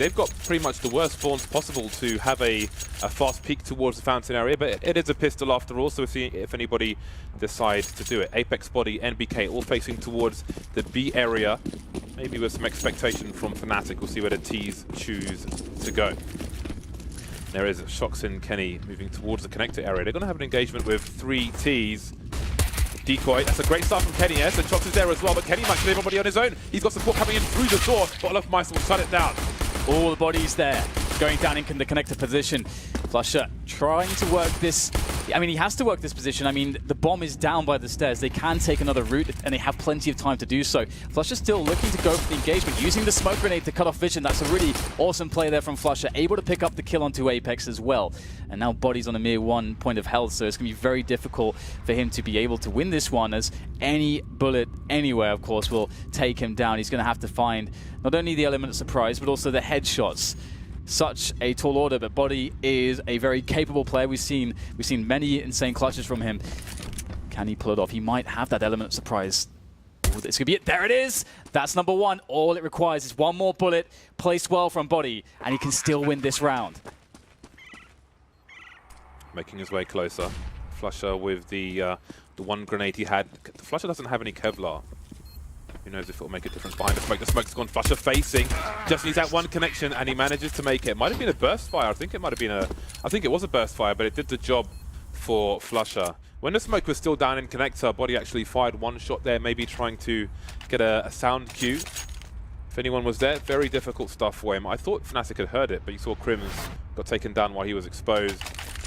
They've got pretty much the worst spawns possible to have a fast peek towards the fountain area, but it is a pistol after all, so we'll see if anybody decides to do it. Apex, Body, NBK all facing towards the B area, maybe with some expectation from Fnatic. We'll see where the T's choose to go. There is Shox and Kenny moving towards the connector area. They're going to have an engagement with 3 T's. Decoy, that's a great start from Kenny, yes, and Shox is there as well, but Kenny might kill everybody on his own. He's got support coming in through the door, but Olofmeister will shut it down. All the bodies there, going down in the connector position. Flusher trying to work this. I mean, he has to work this position. I mean, the bomb is down by the stairs. They can take another route, and they have plenty of time to do so. Flusher still looking to go for the engagement, using the smoke grenade to cut off vision. That's a really awesome play there from Flusher, able to pick up the kill onto Apex as well. And now Body's on a mere 1 point of health, so it's going to be very difficult for him to be able to win this one, as any bullet anywhere, of course, will take him down. He's going to have to find not only the element of surprise, but also the headshots. Such a tall order, but Body is a very capable player. We've seen many insane clutches from him. Can he pull it off? He might have that element of surprise. Ooh, this could be it. There it is. That's number 1. All it requires is one more bullet, placed well from Body, and he can still win this round. Making his way closer. Flusher with the one grenade he had. Flusher doesn't have any Kevlar. Who knows if it'll make a difference behind the smoke. The smoke's gone. Flusher facing. Just needs that one connection, and he manages to make it. Might have been a burst fire. I think it might have been I think it was a burst fire, but it did the job for Flusher. When the smoke was still down in connector, Body actually fired one shot there, maybe trying to get a sound cue. If anyone was there, very difficult stuff for him. I thought Fnatic had heard it, but you saw Crims got taken down while he was exposed.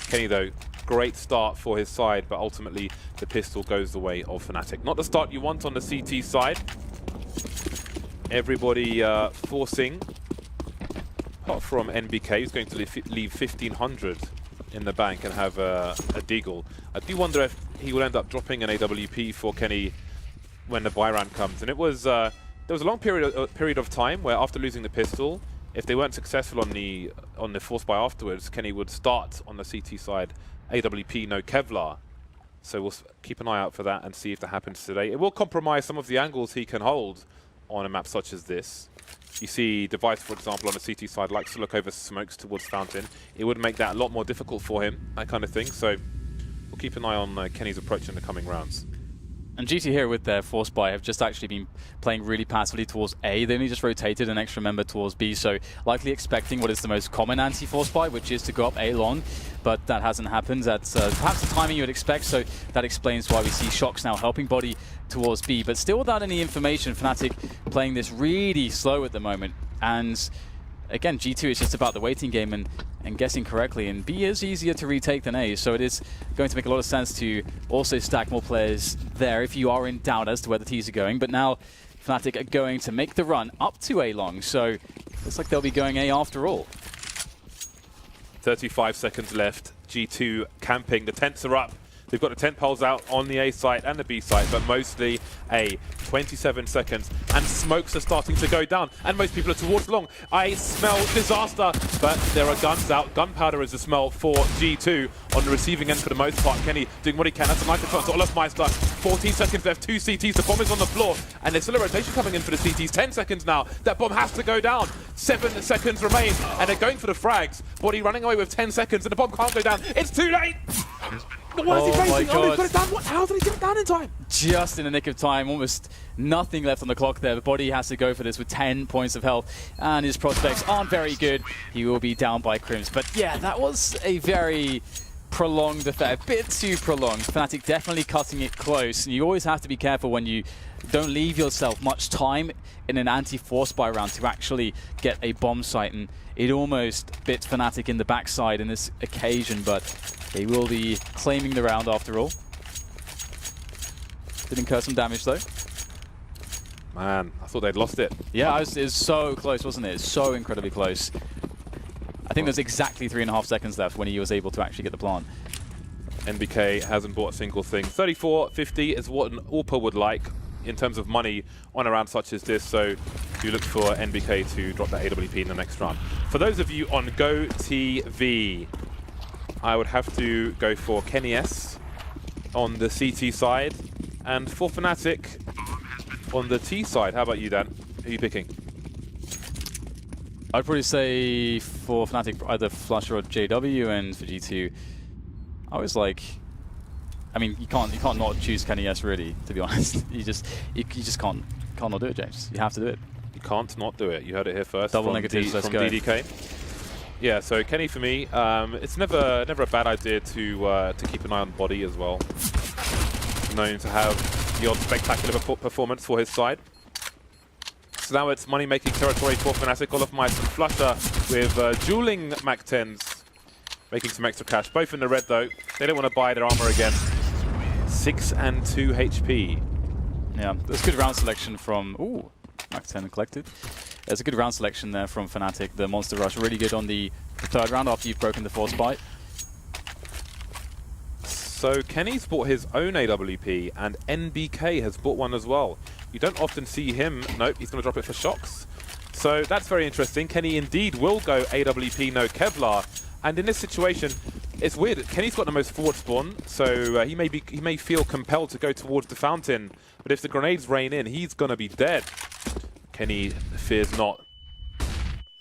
Kenny, though, great start for his side, but ultimately the pistol goes the way of Fnatic. Not the start you want on the CT side. Everybody forcing, apart from NBK, who's going to leave 1,500 in the bank and have a deagle. I do wonder if he will end up dropping an AWP for Kenny when the buy round comes. And it was there was a long period of time where after losing the pistol, if they weren't successful on the force buy afterwards, Kenny would start on the CT side AWP, no Kevlar. So we'll keep an eye out for that and see if that happens today. It will compromise some of the angles he can hold on a map such as this. You see Device, for example, on the CT side likes to look over smokes towards Fountain. It would make that a lot more difficult for him, that kind of thing. So we'll keep an eye on Kenny's approach in the coming rounds. And GT here with their force buy have just actually been playing really passively towards A. They only just rotated an extra member towards B, so likely expecting what is the most common anti-force buy, which is to go up A long, but that hasn't happened. That's perhaps the timing you would expect, so that explains why we see Shox now helping Body towards B, but still without any information. Fnatic playing this really slow at the moment, and again, G2 is just about the waiting game and guessing correctly, and B is easier to retake than A, so it is going to make a lot of sense to also stack more players there if you are in doubt as to where the T's are going. But now Fnatic are going to make the run up to A long, so looks like they'll be going A after all. 35 seconds left. G2 camping. The tents are up. They've got the tent poles out on the A site and the B site, but mostly A. 27 seconds, and smokes are starting to go down, and most people are towards long. I smell disaster, but there are guns out. Gunpowder is a smell for G2 on the receiving end for the most part. Kenny doing what he can. That's a nice shot to Olofmeister. 14 seconds left, 2 CTs. The bomb is on the floor, and there's still a rotation coming in for the CTs. 10 seconds now. That bomb has to go down. 7 seconds remain, and they're going for the frags. Body running away with 10 seconds, and the bomb can't go down. It's too late! What is he facing? Oh, he's got it down. How did he get it down in time? Just in the nick of time, almost nothing left on the clock there. The Body has to go for this with 10 points of health, and his prospects aren't very good. He will be down by Crims. But yeah, that was a very prolonged affair, a bit too prolonged. Fnatic definitely cutting it close, and you always have to be careful when you don't leave yourself much time in an anti-force buy round to actually get a bomb site, and it almost bit Fnatic in the backside in this occasion, but they will be claiming the round after all. Did incur some damage though. Man, I thought they'd lost it. Yeah, it was so close, wasn't it? It's so incredibly close. I think there's exactly 3.5 seconds left when he was able to actually get the plant. NBK hasn't bought a single thing. 34.50 is what an AWPer would like in terms of money on a round such as this, so do look for NBK to drop that AWP in the next round. For those of you on GoTV, I would have to go for Kenny S on the CT side, and for Fnatic on the T side. How about you, Dan? Who are you picking? I'd probably say for Fnatic either Flusher or JW, and for G2, I was like, I mean, you can't not choose Kenny S really, to be honest. You just can't not do it, James. You have to do it. You can't not do it. You heard it here first. Double from negatives, let's from go. DDK. Yeah, so Kenny for me, it's never a bad idea to keep an eye on body as well. Known to have the odd spectacular performance for his side. So now it's money-making territory for Fnatic. Olofmeister and Flusher with dueling Mac 10s, making some extra cash. Both in the red though. They don't want to buy their armor again. 6 and 2 HP. Yeah, there's good round selection from... Ooh, Mac 10 collected. There's a good round selection there from Fnatic. The Monster Rush really good on the third round after you've broken the force bite. So Kenny's bought his own AWP and NBK has bought one as well. You don't often see him. Nope, he's going to drop it for Shocks. So that's very interesting. Kenny indeed will go AWP, no Kevlar. And in this situation, it's weird. Kenny's got the most forward spawn, so he may feel compelled to go towards the fountain. But if the grenades rain in, he's going to be dead. Kenny fears not.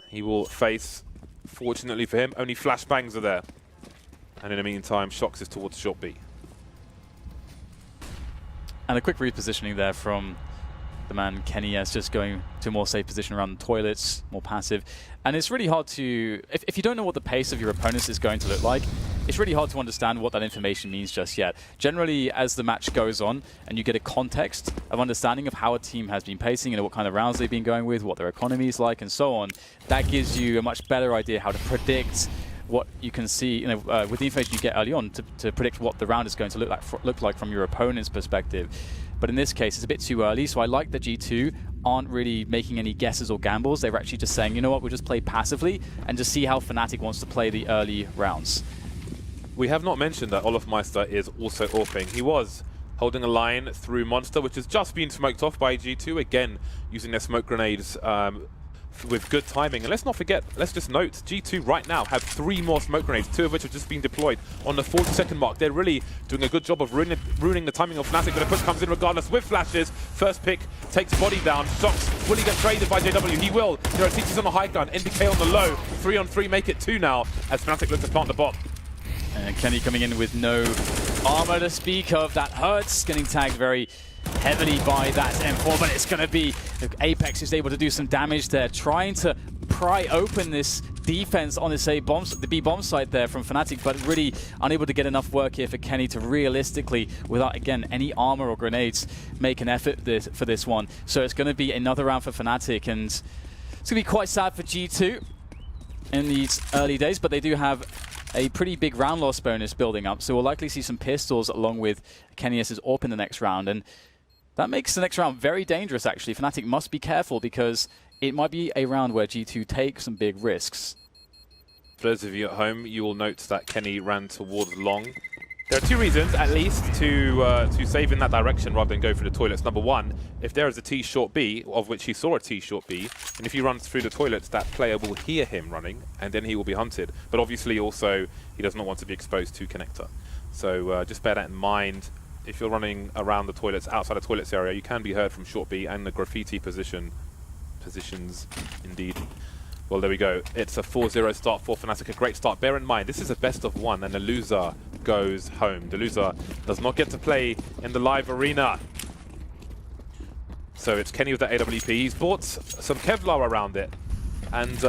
He will face, fortunately for him, only flashbangs are there. And in the meantime, Shocks is towards short B. And a quick repositioning there from the man Kenny S, just going to a more safe position around the toilets, more passive. And it's really hard to, if you don't know what the pace of your opponents is going to look like, it's really hard to understand what that information means just yet. Generally, as the match goes on and you get a context of understanding of how a team has been pacing and what kind of rounds they've been going with, what their economy is like and so on, that gives you a much better idea how to predict what you can see, with the information you get early on to predict what the round is going to look like from your opponent's perspective. But in this case, it's a bit too early, so I like that G2 aren't really making any guesses or gambles. They're actually just saying, you know what, we'll just play passively and just see how Fnatic wants to play the early rounds. We have not mentioned that Olofmeister is also AWPing. He was holding a line through Monster, which has just been smoked off by G2, again using their smoke grenades with good timing. And let's not forget, let's just note, G2 right now have 3 more smoke grenades, 2 of which have just been deployed on the 40-second mark. They're really doing a good job of ruining the timing of Fnatic, but the push comes in regardless with flashes. First pick takes body down. Shocks, will he get traded by JW? He will. There are teachers on the high ground, NBK on the low. 3 on 3 make it 2 now as Fnatic look to plant the bomb. And Kenny coming in with no armor to speak of. That hurts, getting tagged very heavily by that M4, but it's going to be Apex who's able to do some damage there, trying to pry open this defense on this the B bomb site there from Fnatic, but really unable to get enough work here for Kenny to realistically, without again any armor or grenades, make an effort for this one. So it's going to be another round for Fnatic, and it's going to be quite sad for G2 in these early days, but they do have a pretty big round loss bonus building up, so we'll likely see some pistols along with Kenny S's AWP in the next round, and that makes the next round very dangerous actually. Fnatic must be careful because it might be a round where G2 take some big risks. For those of you at home, you will note that Kenny ran towards long. There are 2 reasons, at least, to save in that direction rather than go through the toilets. Number 1, if there is a T short B, of which he saw a T short B, and if he runs through the toilets, that player will hear him running, and then he will be hunted. But obviously, also, he does not want to be exposed to connector. So just bear that in mind. If you're running around the toilets, outside the toilets area, you can be heard from short B and the graffiti positions, indeed. Well, there we go. It's a 4-0 start for Fnatic, a great start. Bear in mind, this is a best of 1, and the loser goes home. The loser does not get to play in the live arena. So it's Kenny with the AWP. He's bought some Kevlar around it, and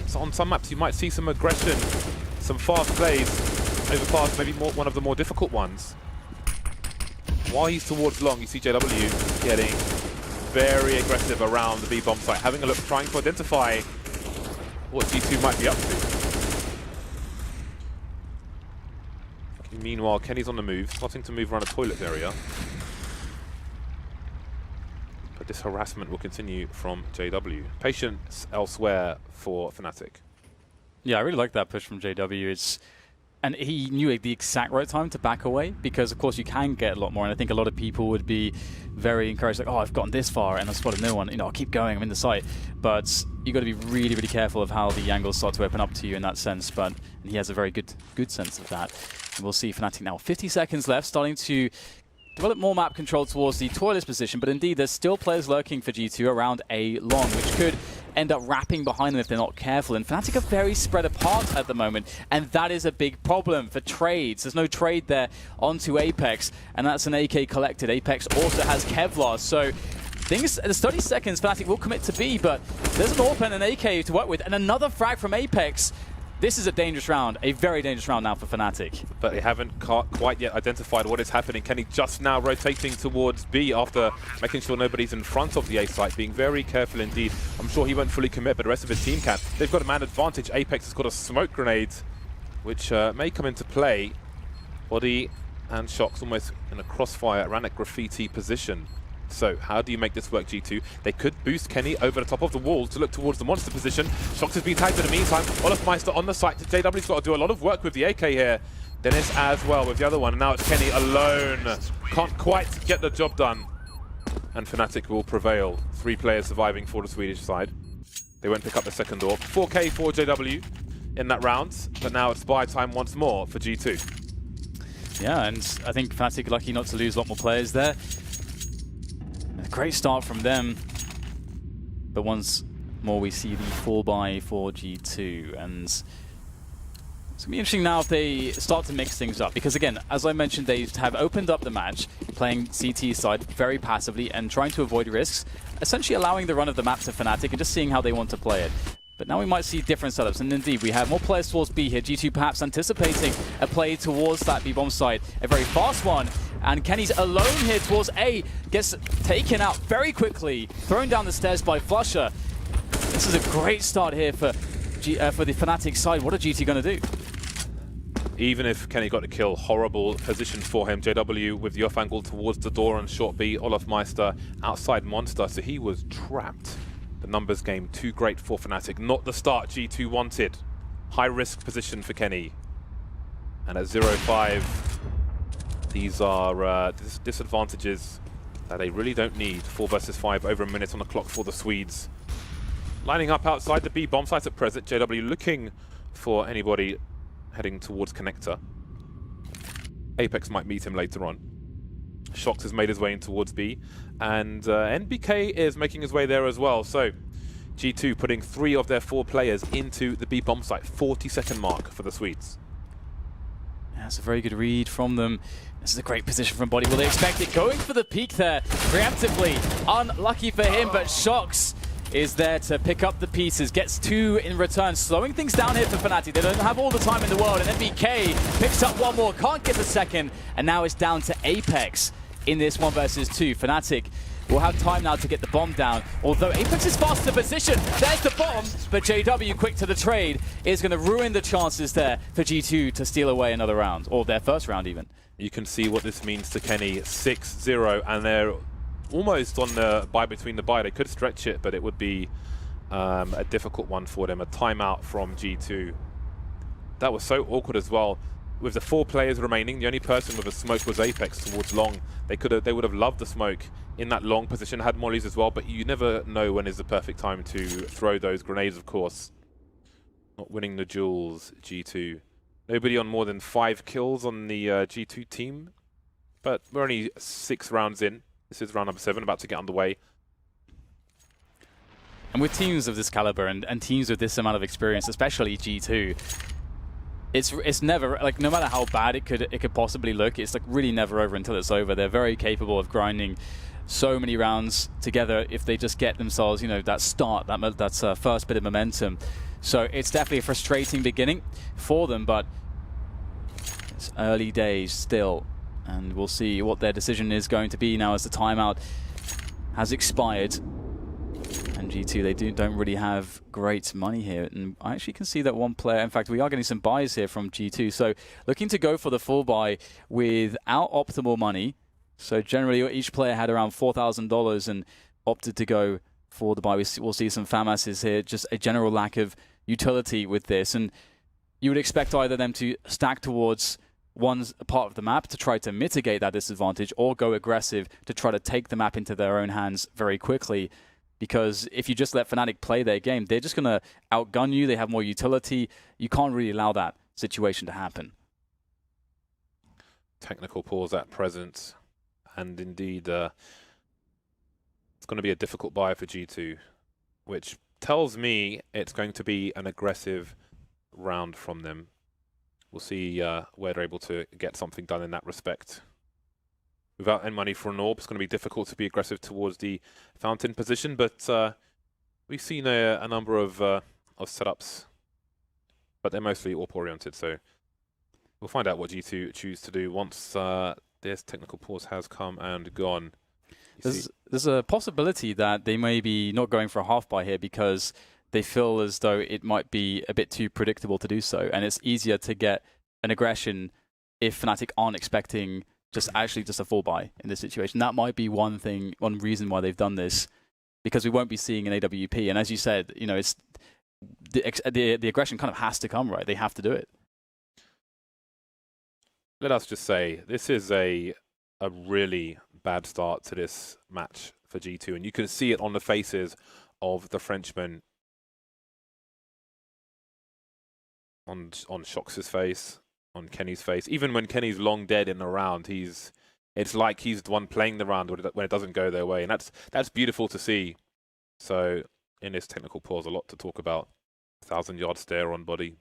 it's on some maps you might see some aggression, some fast plays over past maybe one of the more difficult ones. While he's towards long, you see JW getting very aggressive around the B bomb site, having a look, trying to identify what G2 might be up to. Meanwhile, Kenny's on the move, starting to move around the toilet area. But this harassment will continue from JW. Patience elsewhere for Fnatic. Yeah, I really like that push from JW. And he knew the exact right time to back away, because of course you can get a lot more, and I think a lot of people would be very encouraged, like, oh, I've gotten this far and I've spotted no one, I'll keep going, I'm in the site. But you got to be really, really careful of how the angles start to open up to you in that sense, and he has a very good sense of that. And we'll see Fnatic now, 50 seconds left, starting to develop more map control towards the toilets position, but indeed there's still players lurking for G2 around A long, which could end up wrapping behind them if they're not careful. And Fnatic are very spread apart at the moment, and that is a big problem for trades. There's no trade there onto Apex, and that's an AK collected. Apex also has Kevlar, so things, there's 30 seconds, Fnatic will commit to B, but there's an AWP and an AK to work with, and another frag from Apex. This is a dangerous round, a very dangerous round now for Fnatic. But they haven't quite yet identified what is happening. Kenny just now rotating towards B after making sure nobody's in front of the A site, being very careful indeed. I'm sure he won't fully commit, but the rest of his team can. They've got a man advantage. Apex has got a smoke grenade, which may come into play. Body and Shox almost in a crossfire, Ranic graffiti position. So how do you make this work, G2? They could boost Kenny over the top of the wall to look towards the monster position. Shox has been tagged in the meantime. Olafmeister on the site. JW's got to do a lot of work with the AK here. Dennis as well with the other one. And now it's Kenny alone. Can't quite get the job done. And Fnatic will prevail. 3 players surviving for the Swedish side. They won't pick up the second AWP. 4K for JW in that round. But now it's buy time once more for G2. Yeah, and I think Fnatic are lucky not to lose a lot more players there. A great start from them, but once more we see the full buy for G2, and it's going to be interesting now if they start to mix things up, because again, as I mentioned, they have opened up the match, playing CT side very passively and trying to avoid risks, essentially allowing the run of the map to Fnatic and just seeing how they want to play it. But now we might see different setups, and indeed we have more players towards B here. G2 perhaps anticipating a play towards that B bomb site, a very fast one, and Kenny's alone here towards A, gets taken out very quickly, thrown down the stairs by Flusher. This is a great start here for the Fnatic side. What are G2 going to do? Even if Kenny got the kill, horrible position for him. JW with the off angle towards the door on short B. Olafmeister outside Monster, so he was trapped. The numbers game too great for Fnatic. Not the start G2 wanted. High risk position for Kenny. And at 0-5, these are disadvantages that they really don't need. 4 versus 5, over a minute on the clock for the Swedes. Lining up outside the B bomb site at present. JW looking for anybody heading towards Connector. Apex might meet him later on. Shox has made his way in towards B, and NBK is making his way there as well. So G2 putting 3 of their 4 players into the B bomb site. 40-second mark for the Swedes. Yeah, that's a very good read from them. This is a great position from Body. Will they expect it? Going for the peak there, preemptively. Unlucky for him, but Shox is there to pick up the pieces. Gets 2 in return, slowing things down here for Fnatic. They don't have all the time in the world, and NBK picks up 1 more, can't get the second, and now it's down to Apex in this 1 versus 2. Fnatic will have time now to get the bomb down, although Apex is fast to position. There's the bomb, but JW, quick to the trade, is going to ruin the chances there for G2 to steal away another round, or their first round even. You can see what this means to Kenny. 6-0, and they're almost on the buy between the buy. They could stretch it, but it would be a difficult one for them. A timeout from G2. That was so awkward as well. With the 4 players remaining, the only person with a smoke was Apex towards long. They would have loved the smoke in that long position, had mollies as well, but you never know when is the perfect time to throw those grenades, of course. Not winning the duels, G2. Nobody on more than 5 kills on the G2 team, but we're only 6 rounds in. This is round number 7, about to get underway. And with teams of this caliber and teams with this amount of experience, especially G2, it's never, like, no matter how bad it could possibly look, it's like really never over until it's over. They're very capable of grinding so many rounds together if they just get themselves, you know, that start, that's first bit of momentum. So it's definitely a frustrating beginning for them, but it's early days still, and we'll see what their decision is going to be now as the timeout has expired. And G2, they don't really have great money here. And I actually can see that 1 player, in fact, we are getting some buys here from G2. So looking to go for the full buy without optimal money. So generally, each player had around $4,000 and opted to go for the buy. We'll see some FAMASs here, just a general lack of utility with this. And you would expect either them to stack towards one part of the map to try to mitigate that disadvantage, or go aggressive to try to take the map into their own hands very quickly. Because if you just let Fnatic play their game, they're just going to outgun you. They have more utility. You can't really allow that situation to happen. Technical pause at present. And indeed, it's going to be a difficult buy for G2, which tells me it's going to be an aggressive round from them. We'll see where they're able to get something done in that respect. Without any money for an AWP, it's going to be difficult to be aggressive towards the fountain position, but we've seen a number of setups, but they're mostly AWP-oriented, so we'll find out what G2 choose to do once this technical pause has come and gone. There's a possibility that they may be not going for a half buy here because they feel as though it might be a bit too predictable to do so, and it's easier to get an aggression if Fnatic aren't expecting just a full buy in this situation. That might be one reason why they've done this, because we won't be seeing an AWP. And as you said, you know, it's the aggression kind of has to come, right? They have to do it. Let us just say this is a really bad start to this match for G2, and you can see it on the faces of the Frenchmen. On Shox's face, on Kenny's face. Even when Kenny's long dead in the round, it's like he's the one playing the round when it doesn't go their way, and that's beautiful to see. So in this technical pause, a lot to talk about. 1,000-yard stare on body.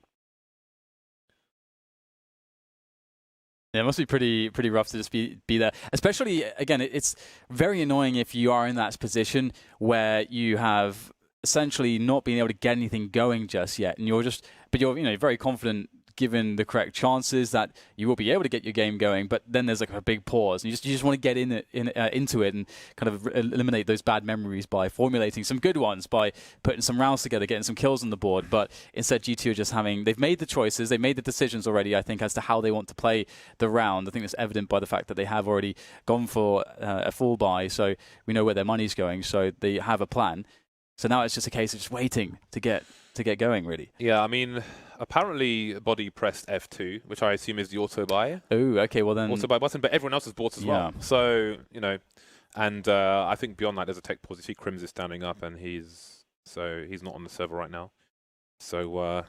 Yeah, it must be pretty rough to just be there. Especially, again, it's very annoying if you are in that position where you have essentially not being able to get anything going just yet, and but you're very confident given the correct chances that you will be able to get your game going, but then there's like a big pause, and you just want to get into it and kind of eliminate those bad memories by formulating some good ones, by putting some rounds together, getting some kills on the board. But instead, G2 are just they've made the choices, they've made the decisions already, I think, as to how they want to play the round. I think that's evident by the fact that they have already gone for a full buy, so we know where their money's going, so they have a plan. So now it's just a case of just waiting to get going, really. Yeah, I mean, apparently Body pressed F2, which I assume is the auto buy. Oh, okay, well then... Auto buy button, but everyone else has bought as well. So, you know, and I think beyond that there's a tech pause. You see Crims is standing up, and he's not on the server right now. So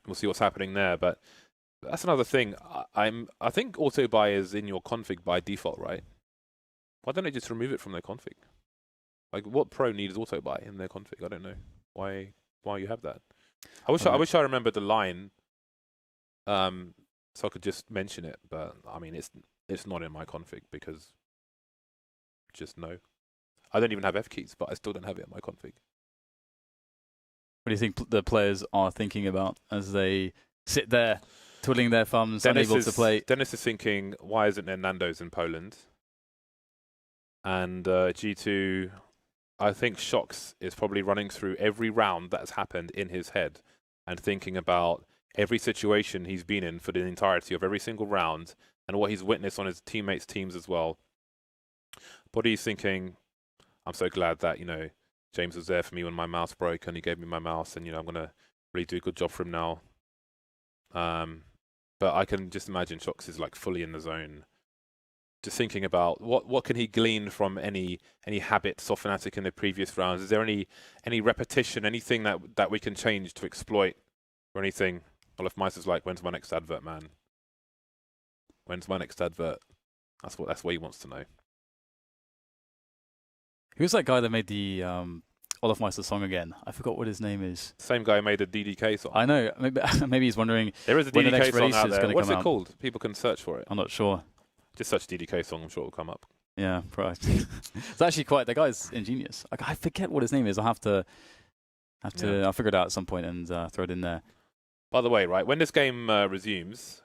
we'll see what's happening there. But that's another thing. I think auto buy is in your config by default, right? Why don't they just remove it from their config? Like, what pro needs auto buy in their config? I don't know why you have that. I wish I remembered the line, so I could just mention it. But I mean, it's not in my config because just no. I don't even have F keys, but I still don't have it in my config. What do you think the players are thinking about as they sit there, twiddling their thumbs, unable to play? Dennis is thinking, why isn't there Nando's in Poland? And G2. I think Shox is probably running through every round that has happened in his head and thinking about every situation he's been in for the entirety of every single round and what he's witnessed on his teammates' teams as well. But he's thinking, I'm so glad that, you know, James was there for me when my mouse broke and he gave me my mouse, and, you know, I'm going to really do a good job for him now. But I can just imagine Shox is like fully in the zone, just thinking about what can he glean from any habits of Fnatic in the previous rounds. Is there any repetition, anything that we can change to exploit or anything? Olaf Meister's like, when's my next advert, man? When's my next advert? That's what he wants to know. Who's that guy that made the Olaf Meister song again? I forgot what his name is. Same guy who made the DDK song. I know. Maybe he's wondering. There is a when the DDK next song out is there. What's it out. called? People can search for it. I'm not sure. Just search DDK song, I'm sure it'll come up. Yeah, right. It's actually the guy's ingenious. I forget what his name is. I'll I'll figure it out at some point and throw it in there. By the way, right, when this game resumes,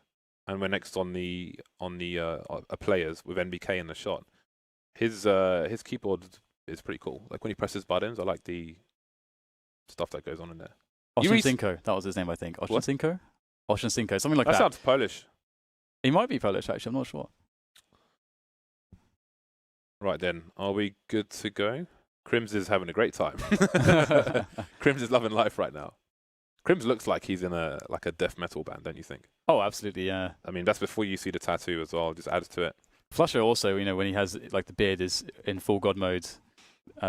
and we're next on the players with NBK in the shot, his keyboard is pretty cool. Like when he presses buttons, I like the stuff that goes on in there. Oshinsinko, that was his name, I think. Oshinsinko? Oshinsinko, something like that. That sounds Polish. He might be Polish, actually. I'm not sure. Right then, are we good to go? Crims is having a great time. Crims is loving life right now. Crims looks like he's in a death metal band, don't you think? Oh, absolutely, yeah. I mean, that's before you see the tattoo as well. Just adds to it. Flusher also, you know, when he has like the beard is in full god mode,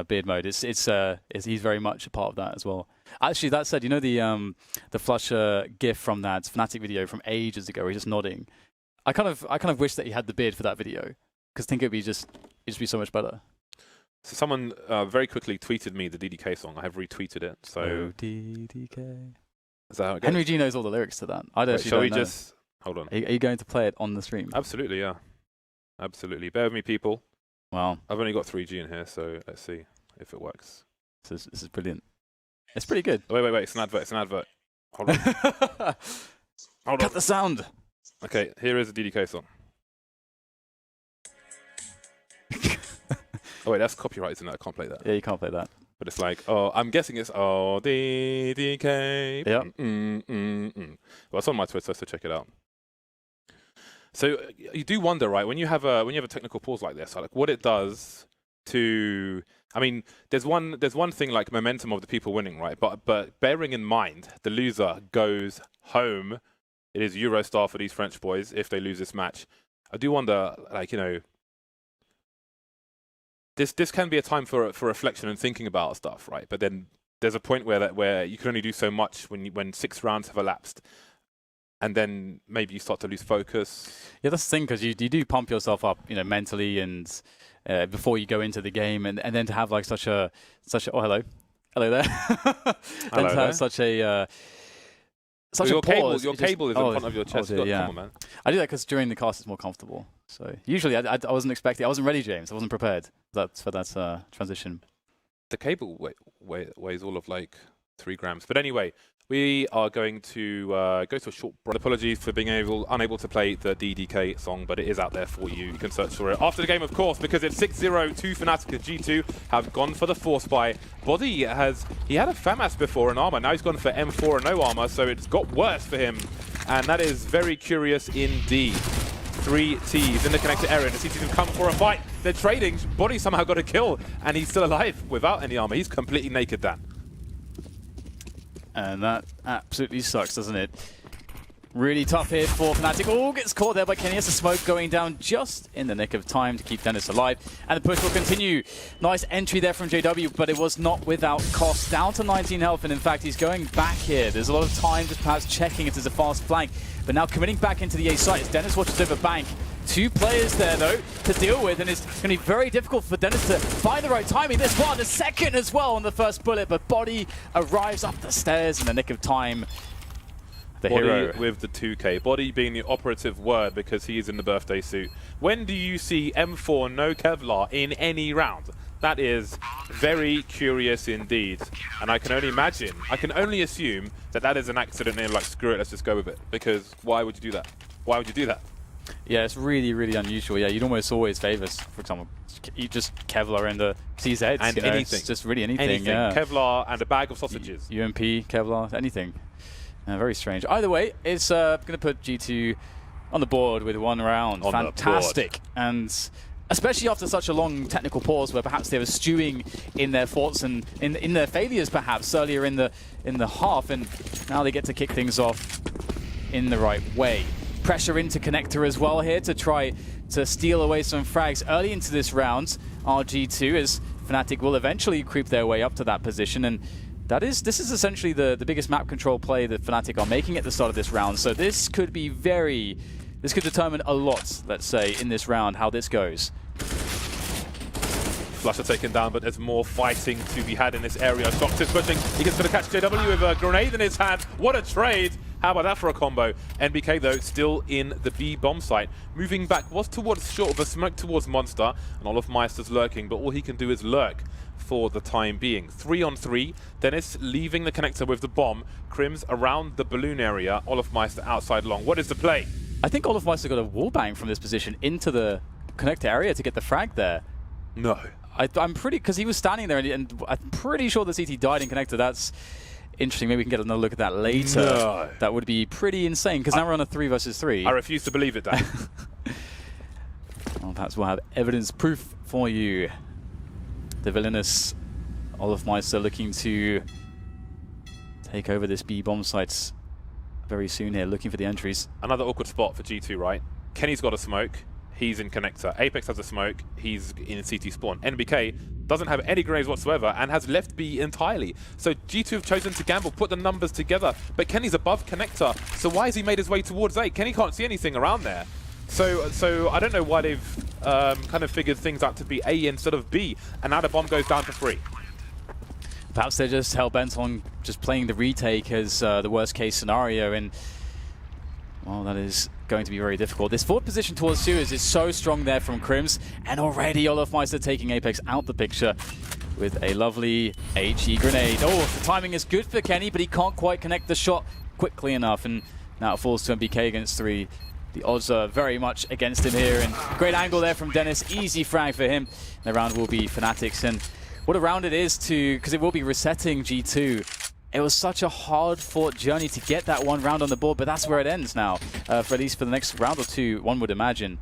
beard mode. He's very much a part of that as well. Actually, that said, you know the Flusher GIF from that Fnatic video from ages ago, where he's just nodding. I kind of wish that he had the beard for that video, because I think it'd just be so much better. So someone very quickly tweeted me the DDK song. I have retweeted it. So oh, DDK. Is that how it goes? Henry G knows all the lyrics to that. I don't. Shall we just hold on? Are you going to play it on the stream? Absolutely, yeah. Absolutely. Bear with me, people. Wow. I've only got 3G in here, so let's see if it works. This is brilliant. It's pretty good. Wait. It's an advert. It's an advert. Hold on. Hold Cut on. the sound. Okay, here is a DDK song. Oh wait, that's copyright, isn't it? I can't play that. Yeah, you can't play that. But it's like, oh, I'm guessing it's oh DDK. Yep. Well, it's on my Twitter, so check it out. So you do wonder, right, when you have a technical pause like this, like what it does to. I mean, there's one thing like momentum of the people winning, right? But bearing in mind the loser goes home, it is Eurostar for these French boys if they lose this match. I do wonder, like, you know, this can be a time for reflection and thinking about stuff, right? But then there's a point where you can only do so much when 6 rounds have elapsed. And then maybe you start to lose focus. Yeah, that's the thing, because you do pump yourself up, you know, mentally and before you go into the game, and then to have like such a oh hello there, Hello to have such a cable, pause. your cable is in front of your chest. Oh dear, yeah. Come on, man. I do that because during the cast it's more comfortable. So usually I wasn't expecting, I wasn't ready, James. I wasn't prepared. For that transition. The cable weighs all of like 3 grams. But anyway, we are going to go to a short break. Apologies for being unable to play the DDK song, but it is out there for you. You can search for it after the game, of course, because it's 6-0 to Fnatic. G2 have gone for the Force Buy. Body he had a FAMAS before in armor. Now he's gone for M4 and no armor, so it's got worse for him. And that is very curious indeed. 3 Ts in the connector area. The CTs can come for a fight. They're trading. Body somehow got a kill, and he's still alive without any armor. He's completely naked, Dan. And that absolutely sucks, doesn't it? Really tough here for Fnatic. Oh, gets caught there by Kenny. Has the smoke going down just in the nick of time to keep Dennis alive. And the push will continue. Nice entry there from JW, but it was not without cost. Down to 19 health, and in fact, he's going back here. There's a lot of time just perhaps checking if there's a fast flank. But now committing back into the A site as Dennis watches over bank. 2 players there, though, to deal with, and it's going to be very difficult for Dennis to find the right timing. This one, the second as well on the first bullet, but Body arrives up the stairs in the nick of time. The Body hero with the 2K. Body being the operative word because he is in the birthday suit. When do you see M4 no Kevlar in any round? That is very curious indeed. And I can only imagine, I can only assume that is an accident and like, screw it, let's just go with it. Because why would you do that? Why would you do that? Yeah, it's really, really unusual. Yeah, you'd almost always favor, for example, you just Kevlar and the CZs. And anything. It's just really anything. Yeah. Kevlar and a bag of sausages. UMP, Kevlar, anything. Very strange. Either way, it's going to put G2 on the board with 1 round. Fantastic. And especially after such a long technical pause where perhaps they were stewing in their thoughts and in their failures perhaps earlier in the half, and now they get to kick things off in the right way. Pressure into connector as well here to try to steal away some frags early into this round. RG2 as Fnatic will eventually creep their way up to that position, and this is essentially the biggest map control play that Fnatic are making at the start of this round. So this could be this could determine a lot, let's say, in this round, how this goes. Flusher taken down, but there's more fighting to be had in this area. Shox is pushing. He gets going to catch JW with a grenade in his hand. What a trade! How about that for a combo? NBK, though, still in the B bomb site. Moving back was towards short of a smoke towards Monster, and Olofmeister's lurking, but all he can do is lurk for the time being. 3-on-3. Dennis leaving the connector with the bomb. Crims around the balloon area. Olofmeister outside long. What is the play? I think Olofmeister got a wallbang from this position into the connector area to get the frag there. No. I'm pretty, because he was standing there, and I'm pretty sure the CT died in connector. That's interesting. Maybe we can get another look at that later. No. That would be pretty insane, because now we're on a 3 versus 3. I refuse to believe it, Dan. Well, perhaps we'll have evidence proof for you. The villainous Olofmeister looking to take over this B bomb site very soon here, looking for the entries. Another awkward spot for G2, right? Kenny's got a smoke. He's in connector. Apex has a smoke. He's in CT spawn. NBK doesn't have any grenades whatsoever and has left B entirely. So G2 have chosen to gamble, put the numbers together. But Kenny's above connector. So why has he made his way towards A? Kenny can't see anything around there. So I don't know why they've kind of figured things out to be A instead of B, and now the bomb goes down to 3. Perhaps they're just hell-bent on just playing the retake as the worst-case scenario, and well, that is going to be very difficult. This forward position towards Sewers is so strong there from Crims, and already Olofmeister taking Apex out the picture with a lovely HE grenade. Oh, the timing is good for Kenny, but he can't quite connect the shot quickly enough, and now it falls to MBK against 3. The odds are very much against him here, and great angle there from Dennis. Easy frag for him. The round will be Fnatic's, and what a round it is because it will be resetting G2. It was such a hard-fought journey to get that one round on the board, but that's where it ends now, for at least for the next round or two, one would imagine.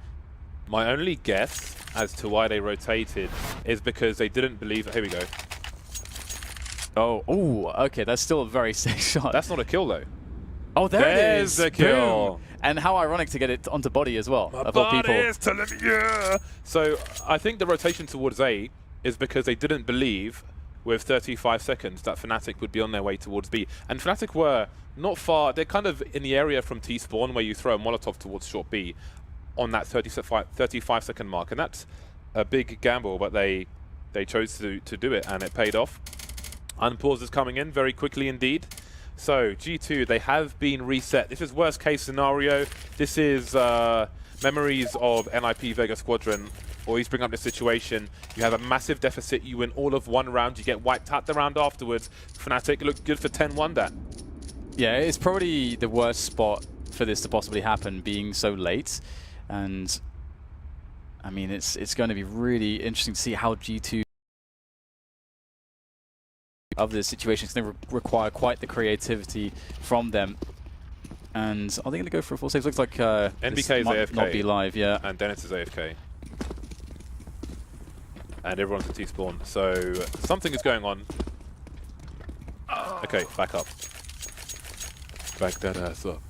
My only guess as to why they rotated is because they didn't believe... Here we go. Oh, okay, that's still a very sick shot. That's not a kill, though. Oh, there's the kill. Boom. And how ironic to get it onto body as well. My body is telling me, yeah. So I think the rotation towards A is because they didn't believe with 35 seconds that Fnatic would be on their way towards B. And Fnatic were not far. They're kind of in the area from T-spawn where you throw a Molotov towards short B on that 35 second mark. And that's a big gamble, but they chose to do it, and it paid off. Unpause is coming in very quickly indeed. So G2, they have been reset. This is worst case scenario. This is memories of NIP Vega Squadron. Always bring up this situation. You have a massive deficit. You win all of one round. You get wiped out the round afterwards. Fnatic looked good for 10-1 that. Yeah, it's probably the worst spot for this to possibly happen, being so late. And I mean, it's going to be really interesting to see how G2 of this situation. It's going to require quite the creativity from them. And are they going to go for a full save? Looks like NBK is AFK. Not be live, yeah. And Dennis is AFK. And everyone's at T-spawn. So something is going on. Okay, back up. Back that ass up.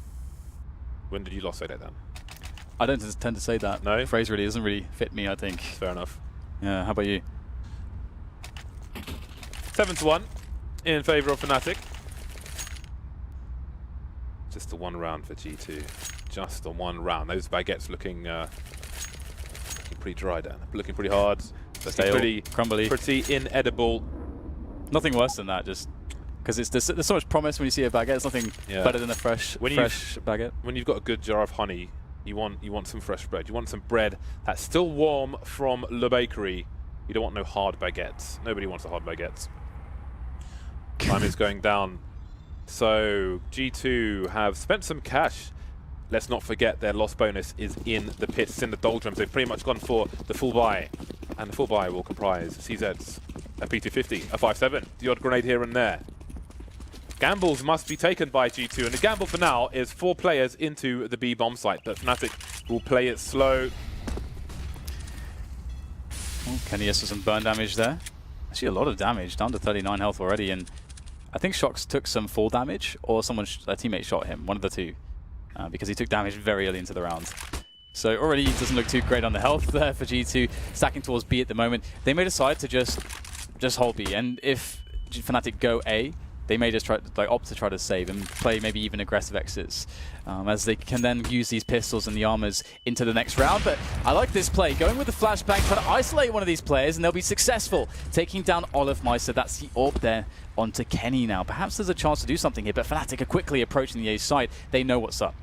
When did you last say that then? I don't tend to say that. No? The phrase really doesn't really fit me, I think. Fair enough. Yeah, how about you? 7-1 in favour of Fnatic. Just the one round for G2. Just the one round. Those baguettes looking pretty dry down. Looking pretty hard. Stale, pretty crumbly. Pretty inedible. Nothing worse than that, just because there's so much promise when you see a baguette. It's nothing better than a fresh baguette. When you've got a good jar of honey, you want some fresh bread. You want some bread that's still warm from Le Bakery. You don't want no hard baguettes. Nobody wants the hard baguettes. Time is going down. So G2 have spent some cash. Let's not forget their loss bonus is in the pits, in the doldrums. They've pretty much gone for the full buy. And the full buy will comprise CZs, a P250, a 5.7, the odd grenade here and there. Gambles must be taken by G2, and the gamble for now is 4 players into the B bomb site, but Fnatic will play it slow. Oh, Kenny has some burn damage there. Actually a lot of damage, down to 39 health already, and I think Shox took some fall damage, or a teammate shot him, one of the two, because he took damage very early into the round. So already it doesn't look too great on the health there for G2, stacking towards B at the moment. They may decide to just hold B, and if Fnatic go A, they may just opt to try to save and play maybe even aggressive exits, as they can then use these pistols and the armors into the next round. But I like this play, going with the flashbang, trying to isolate one of these players, and they'll be successful, taking down Olofmeister. That's the AWP there onto Kenny now. Perhaps there's a chance to do something here, but Fnatic are quickly approaching the A site. They know what's up.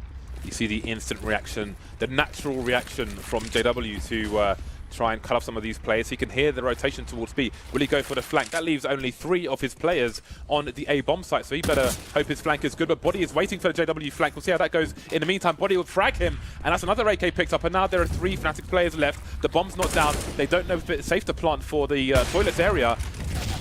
You see the instant reaction, the natural reaction from JW to try and cut off some of these players. He can hear the rotation towards B. Will he go for the flank? That leaves only 3 of his players on the A bomb site, so he better hope his flank is good. But Body is waiting for the JW flank. We'll see how that goes. In the meantime, Body will frag him, and that's another AK picked up, and now there are 3 Fnatic players left. The bomb's not down. They don't know if it's safe to plant for the toilets area.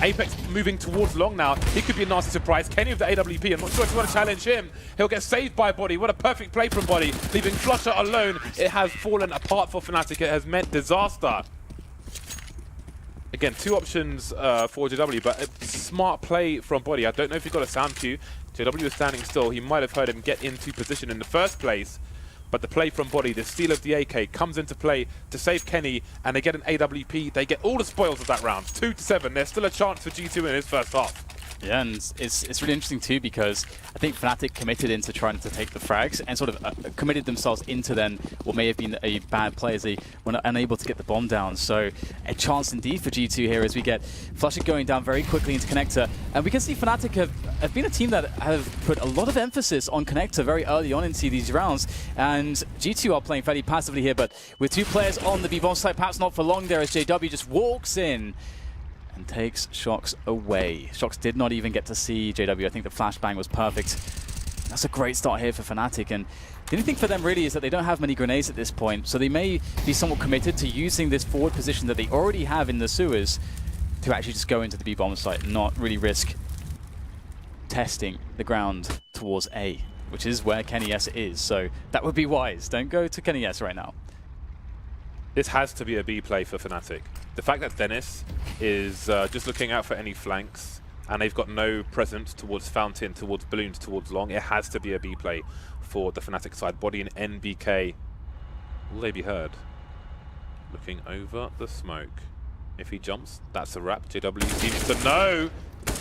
Apex moving towards long now. He could be a nasty surprise. Kenny with the AWP. I'm not sure if you want to challenge him. He'll get saved by Body. What a perfect play from Body. Leaving Flusher alone. It has fallen apart for Fnatic. It has meant disaster. Again, 2 options for JW, but a smart play from Body. I don't know if he got a sound cue. JW is standing still. He might have heard him get into position in the first place. But the play from Body, the steal of the AK, comes into play to save Kenny, and they get an AWP. They get all the spoils of that round. 2-7. There's still a chance for G2 in his first half. Yeah, and it's really interesting too, because I think Fnatic committed into trying to take the frags and sort of committed themselves into then what may have been a bad play as they were unable to get the bomb down. So a chance indeed for G2 here as we get flusha going down very quickly into Connector. And we can see Fnatic have been a team that have put a lot of emphasis on Connector very early on into these rounds. And G2 are playing fairly passively here, but with 2 players on the B-bomb side, perhaps not for long there as JW just walks in and takes Shox away. Shox did not even get to see JW. I think the flashbang was perfect. That's a great start here for Fnatic. And the only thing for them really is that they don't have many grenades at this point, so they may be somewhat committed to using this forward position that they already have in the sewers to actually just go into the B-bomb site and not really risk testing the ground towards A, which is where Kenny S is. So that would be wise. Don't go to Kenny S right now. This has to be a B play for Fnatic. The fact that Dennis is just looking out for any flanks, and they've got no presence towards Fountain, towards Balloons, towards Long, it has to be a B play for the Fnatic side. Body and NBK, will they be heard? Looking over the smoke. If he jumps, that's a wrap. JW seems to know,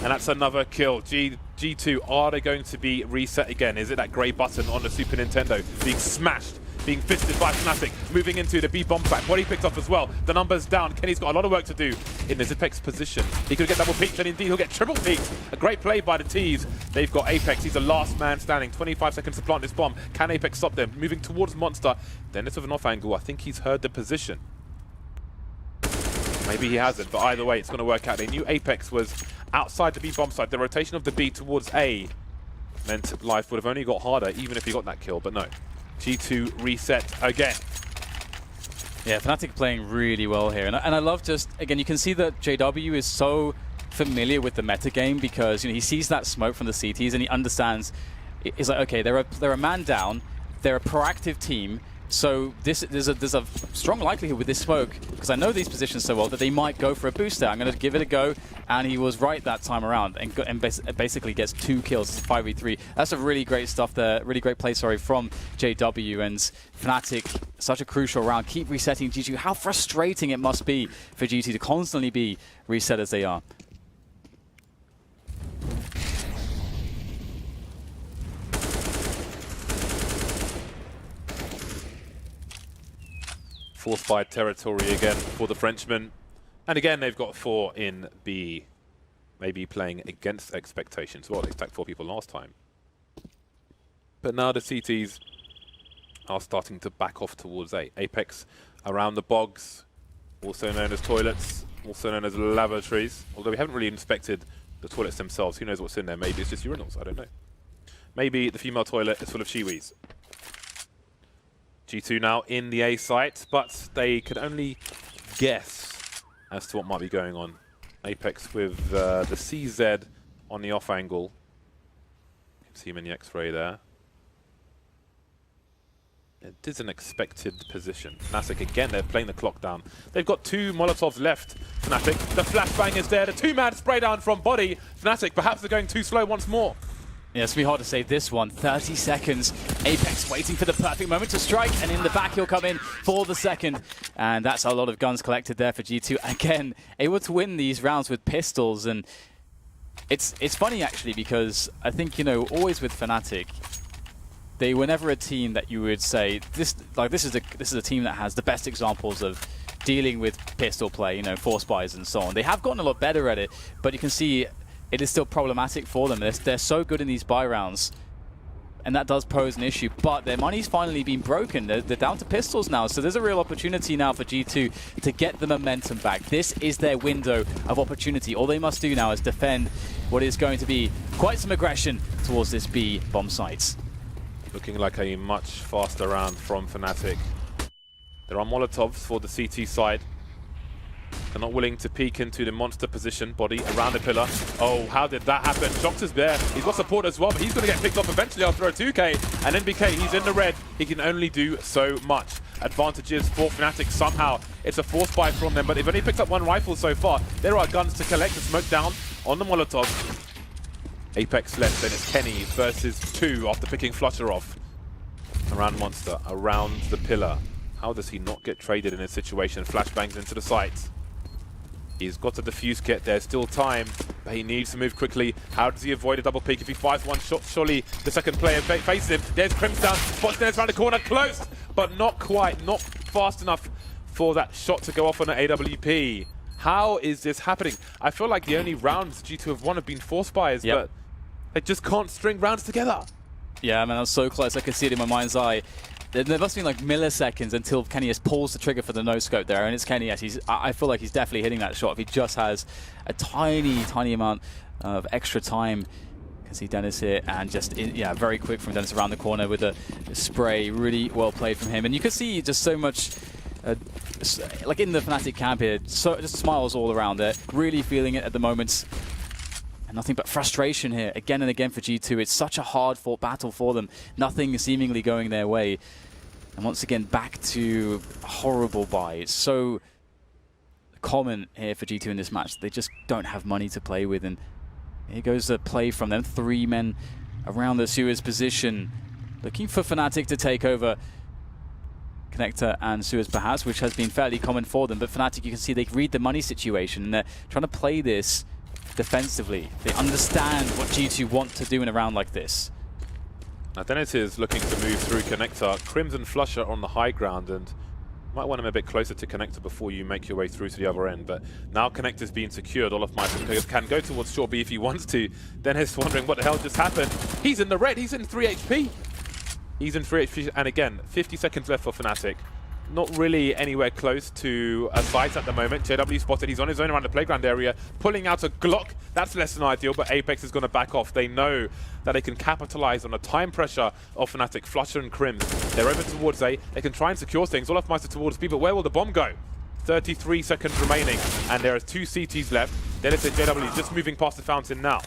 and that's another kill. G2, are they going to be reset again? Is it that grey button on the Super Nintendo being smashed? Being fisted by Fnatic, moving into the B-bomb site. Body picked up as well. The number's down. Kenny's got a lot of work to do in the Apex position. He could get double peeked, and indeed he'll get triple peeked. A great play by the T's. They've got Apex. He's the last man standing. 25 seconds to plant this bomb. Can Apex stop them? Moving towards Monster. Dennis with an off angle. I think he's heard the position. Maybe he hasn't, but either way, it's going to work out. They knew Apex was outside the B-bomb site. The rotation of the B towards A meant life would have only got harder, even if he got that kill, but no. G2 reset again. Yeah, Fnatic playing really well here. And I love just, again, you can see that JW is so familiar with the metagame because, you know, he sees that smoke from the CTs and he understands, he's like, okay, they're a man down, they're a proactive team, so there's a strong likelihood with this smoke, because I know these positions so well, that they might go for a booster. I'm going to give it a go, and he was right that time around, and basically gets 2 kills. It's 5v3. That's a really great stuff there, really great play, sorry, from JW, and Fnatic, such a crucial round. Keep resetting G2. How frustrating it must be for G2 to constantly be reset as they are. Forced by territory again for the Frenchmen. And again, they've got 4 in B. Maybe playing against expectations. Well, they stacked 4 people last time. But now the CTs are starting to back off towards A. Apex around the bogs, also known as toilets, also known as lavatories. Although we haven't really inspected the toilets themselves. Who knows what's in there? Maybe it's just urinals. I don't know. Maybe the female toilet is full of shiwis. G2 now in the A site, but they can only guess as to what might be going on. Apex with the CZ on the off angle. You can see him in the X-ray there. It is an expected position. Fnatic again, they're playing the clock down. They've got 2 Molotovs left, Fnatic. The flashbang is there, the 2-man spray down from Body. Fnatic, perhaps they're going too slow once more. Yeah, it's going to be hard to save this one. 30 seconds. Apex waiting for the perfect moment to strike, and in the back he'll come in for the second. And that's a lot of guns collected there for G2. Again, able to win these rounds with pistols. And it's funny, actually, because I think, you know, always with Fnatic, they were never a team that you would say, this is a team that has the best examples of dealing with pistol play, you know, force buys and so on. They have gotten a lot better at it, but you can see it is still problematic for them. They're so good in these buy rounds, and that does pose an issue, but their money's finally been broken. They're down to pistols now, so there's a real opportunity now for G2 to get the momentum back. This is their window of opportunity. All they must do now is defend what is going to be quite some aggression towards this B bomb site. Looking like a much faster round from Fnatic. There are Molotovs for the CT side. They're not willing to peek into the monster position. Body around the pillar. Oh, how did that happen? Shox is there. He's got support as well, but he's going to get picked off eventually after a 2K. And NBK, he's in the red. He can only do so much. Advantages for Fnatic somehow. It's a force buy from them, but they've only picked up 1 rifle so far. There are guns to collect and smoke down on the Molotov. Apex left, then it's Kenny versus 2 after picking flusha off. Around Monster, around the pillar. How does he not get traded in this situation? Flashbangs into the site. He's got a defuse kit. There's still time, but he needs to move quickly. How does he avoid a double peek? If he fires one shot, surely the second player faces him. There's Crimson, spots Dennis around the corner, close, but not quite, not fast enough for that shot to go off on an AWP. How is this happening? I feel like the only rounds G2 have won have been force buys, but they just can't string rounds together. Yeah, man, I was so close. I could see it in my mind's eye. There must have been like milliseconds until Kenny pulls the trigger for the no-scope there, and it's Kenny. I feel like he's definitely hitting that shot if he just has a tiny, tiny amount of extra time. You can see Dennis here, and just, very quick from Dennis around the corner with the spray. Really well played from him. And you can see just so much, like in the Fnatic camp here, so just smiles all around there. Really feeling it at the moment. And nothing but frustration here, again and again for G2. It's such a hard-fought battle for them. Nothing seemingly going their way. And once again, back to a horrible buy. It's so common here for G2 in this match. They just don't have money to play with. And here goes the play from them. 3 men around the Suez position, looking for Fnatic to take over Connector and Suez perhaps, which has been fairly common for them. But Fnatic, you can see they read the money situation, and they're trying to play this defensively. They understand what G2 want to do in a round like this. Now Dennis is looking to move through Connector. Crimson Flusher on the high ground, and you might want him a bit closer to Connector before you make your way through to the other end. But now Connector's being secured. Olofmeister can go towards short B if he wants to. Dennis wondering what the hell just happened. He's in the red. He's in 3 HP. He's in 3 HP. And again, 50 seconds left for Fnatic. Not really anywhere close to a fight at the moment. JW spotted. He's on his own around the playground area, pulling out a Glock. That's less than ideal, but Apex is going to back off. They know that they can capitalize on the time pressure of Fnatic. Flusher and Crims, they're over towards A. They can try and secure things. Olofmeister towards B, but where will the bomb go? 33 seconds remaining, and there are 2 CTs left. Dennis and JW just moving past the fountain now.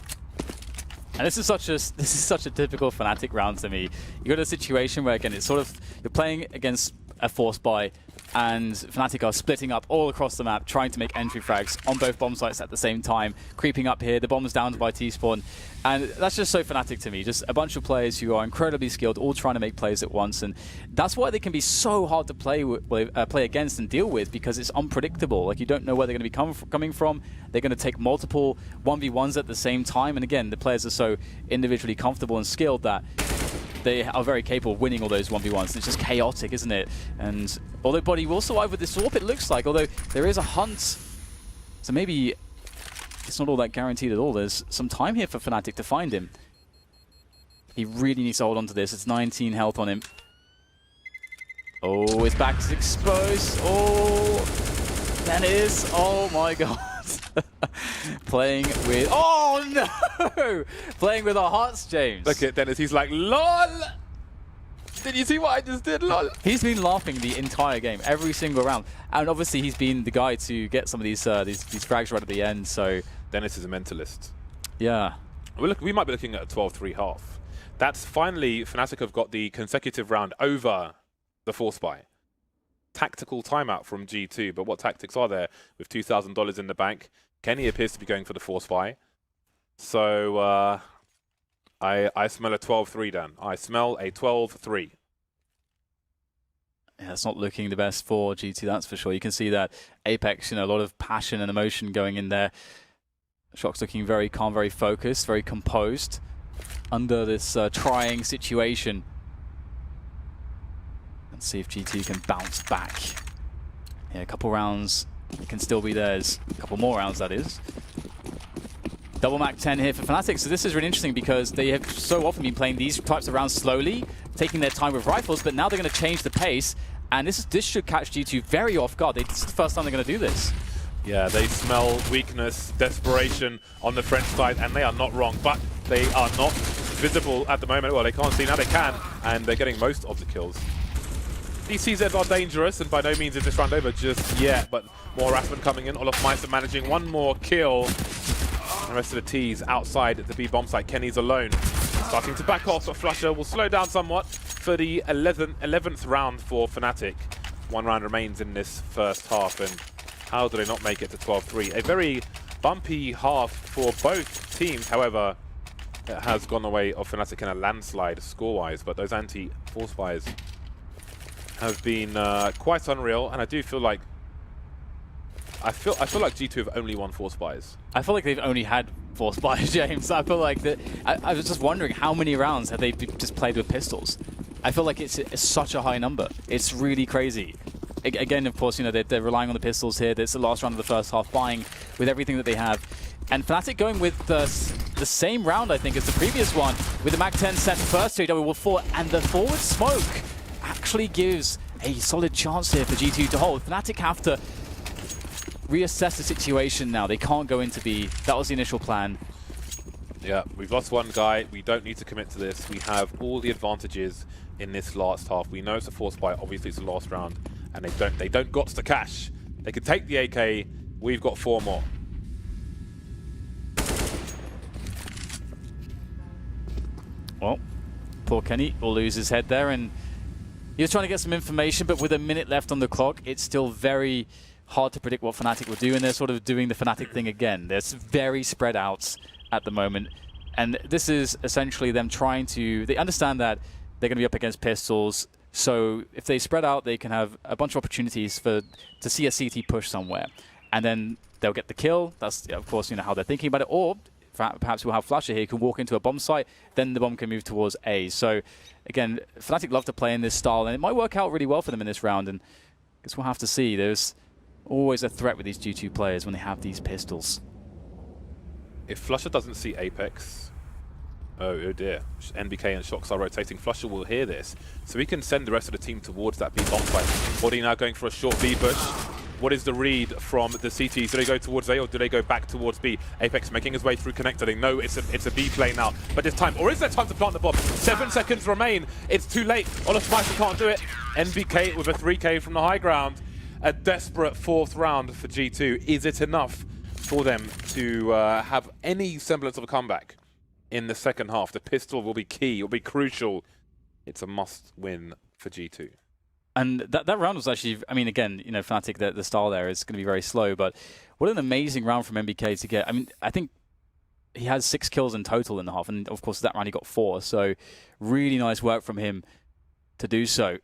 And this is such a typical Fnatic round to me. You got a situation where, again, it's sort of, you're playing against a force buy, and Fnatic are splitting up all across the map, trying to make entry frags on both bomb sites at the same time, creeping up here. The bomb's down by T-Spawn, and that's just so Fnatic to me. Just a bunch of players who are incredibly skilled, all trying to make plays at once, and that's why they can be so hard to play against and deal with, because it's unpredictable. Like, you don't know where they're going to be coming from. They're going to take multiple 1v1s at the same time, and again, the players are so individually comfortable and skilled that they are very capable of winning all those 1v1s. It's just chaotic, isn't it? And although Body will survive with this AWP, it looks like, although there is a hunt, so maybe it's not all that guaranteed at all. There's some time here for Fnatic to find him. He really needs to hold on to this. It's 19 health on him. Oh, his back is exposed. Oh, that is, oh my god. Playing with, oh no! Playing with our hearts, James. Look at Dennis, he's like, LOL! Did you see what I just did, LOL? He's been laughing the entire game, every single round. And obviously he's been the guy to get some of these frags right at the end, so... Dennis is a mentalist. Yeah. We might be looking at a 12-3 half. That's finally, Fnatic have got the consecutive round over the force buy. Tactical timeout from G2, but what tactics are there with $2,000 in the bank? Kenny appears to be going for the force buy. So I smell a 12-3, Dan. I smell a 12-3. Yeah, it's not looking the best for G2, that's for sure. You can see that Apex, a lot of passion and emotion going in there. Shock's looking very calm, very focused, very composed under this trying situation. Let's see if G2 can bounce back. Yeah, a couple rounds can still be theirs. A couple more rounds, that is. Double Mac 10 here for Fnatic. So this is really interesting because they have so often been playing these types of rounds slowly, taking their time with rifles, but now they're going to change the pace. And this should catch G2 very off guard. This is the first time they're going to do this. Yeah, they smell weakness, desperation on the French side, and they are not wrong. But they are not visible at the moment. Well, they can't see, now they can, and they're getting most of the kills. These CZs are dangerous, and by no means is this round over just yet, but more harassment coming in. Olofmeister managing one more kill. The rest of the T's outside the B bomb site. Kenny's alone. Starting to back off, but Flusher will slow down somewhat for the 11th round for Fnatic. 1 round remains in this first half, and how do they not make it to 12-3? A very bumpy half for both teams, however, it has gone away of Fnatic in a landslide score-wise, but those anti-force fires have been quite unreal, and I do feel like I feel like G2 have only won 4 spies. I feel like they've only had 4 spies, James. I feel like that. I was just wondering how many rounds have they just played with pistols. I feel like it's such a high number. It's really crazy. Again, of course, you know, they're relying on the pistols here. It's the last round of the first half, buying with everything that they have. And Fnatic going with the same round, I think, as the previous one, with the Mag-10 set first to AW 4, and the forward smoke actually gives a solid chance here for G2 to hold. Fnatic have to reassess the situation now. They can't go into B. That was the initial plan. Yeah, we've lost one guy. We don't need to commit to this. We have all the advantages in this last half. We know it's a 4 spy. Obviously, it's the last round, and they don't got to cash. They could take the AK. We've got 4 more. Well, poor Kenny will lose his head there, and he was trying to get some information, but with a minute left on the clock, it's still very hard to predict what Fnatic will do, and they're sort of doing the Fnatic thing again. They're very spread out at the moment, and this is essentially them trying to... They understand that they're going to be up against pistols, so if they spread out, they can have a bunch of opportunities to see a CT push somewhere, and then they'll get the kill. That's, of course, you know, how they're thinking about it, or perhaps we'll have Flasher here who can walk into a bomb site, then the bomb can move towards A. So, again, Fnatic love to play in this style, and it might work out really well for them in this round, and I guess we'll have to see. There's always a threat with these G2 players when they have these pistols. If Flusher doesn't see Apex, oh dear, NBK and Shocks are rotating. Flusher will hear this, so he can send the rest of the team towards that B bomb site. Body now going for a short B push. What is the read from the CTs? Do they go towards A or do they go back towards B? Apex making his way through connector. They know it's a B play now, but it's time. Or is there time to plant the bomb? 7 seconds remain. It's too late. Olafmeister can't do it. NBK with a 3K from the high ground. A desperate 4th round for G2. Is it enough for them to have any semblance of a comeback in the second half? The pistol will be key. It will be crucial. It's a must-win for G2. And that round was actually, I mean, again, you know, Fnatic, the style there is going to be very slow, but what an amazing round from MBK to get. I mean, I think he has 6 kills in total in the half, and of course that round he got 4, so really nice work from him to do so.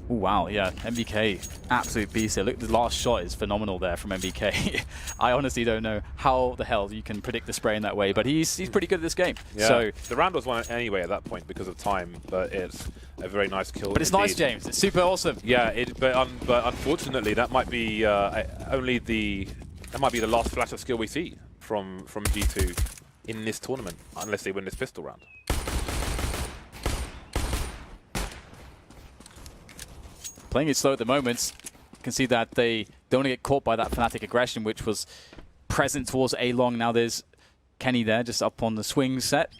Ooh, wow, yeah, MBK, absolute beast here. Look, the last shot is phenomenal there from MBK. I honestly don't know how the hell you can predict the spray in that way, but he's pretty good at this game. Yeah. So the round was won anyway at that point because of time, but it's a very nice kill. But it's indeed. nice, James. It's super awesome. Yeah, but unfortunately, that might be that might be the last flash of skill we see from G2 in this tournament, unless they win this pistol round. Playing it slow at the moment. You can see that they don't want to get caught by that Fnatic aggression, which was present towards A long. Now there's Kenny there, just up on the swing set.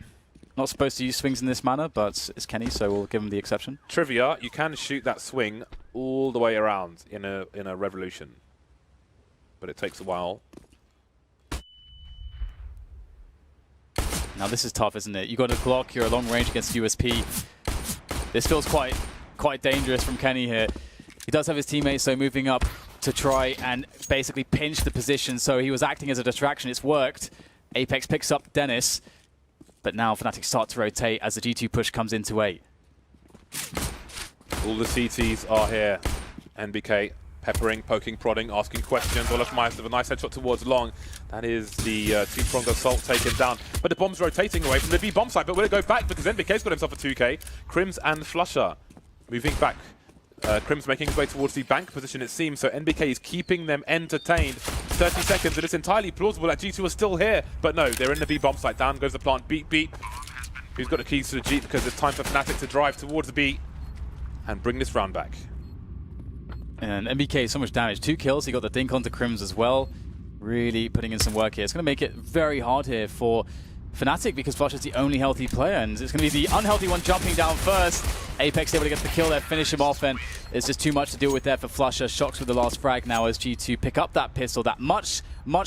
Not supposed to use swings in this manner, but it's Kenny, so we'll give him the exception. Trivia, you can shoot that swing all the way around in a revolution, but it takes a while. Now this is tough, isn't it? You got a Glock, you're a long range against USP. This feels quite dangerous from Kenny here. He does have his teammates, so moving up to try and basically pinch the position, so he was acting as a distraction. It's worked. Apex picks up Dennis, but now Fnatic start to rotate as the G2 push comes into A. All the CTs are here. NBK peppering, poking, prodding, asking questions. Olafmeister with a nice headshot towards long. That is the two-pronged assault taken down. But the bomb's rotating away from the B bomb site, but will it go back because NBK's got himself a 2K. Crims and Flusher moving back. Crims making his way towards the bank position, it seems, so NBK is keeping them entertained. 30 seconds, it is entirely plausible that G2 are still here, but no, they're in the B bomb site. Down goes the plant. Beat, beat. Who's got the keys to the Jeep because it's time for Fnatic to drive towards the B and bring this round back. And NBK, so much damage. 2 kills, he got the dink onto Crims as well. Really putting in some work here. It's going to make it very hard here for Fnatic because Flush is the only healthy player, and it's going to be the unhealthy one jumping down first. Apex able to get the kill there, finish him off, and it's just too much to deal with there for Flusher. Shocks with the last frag now as G2 pick up that pistol, that much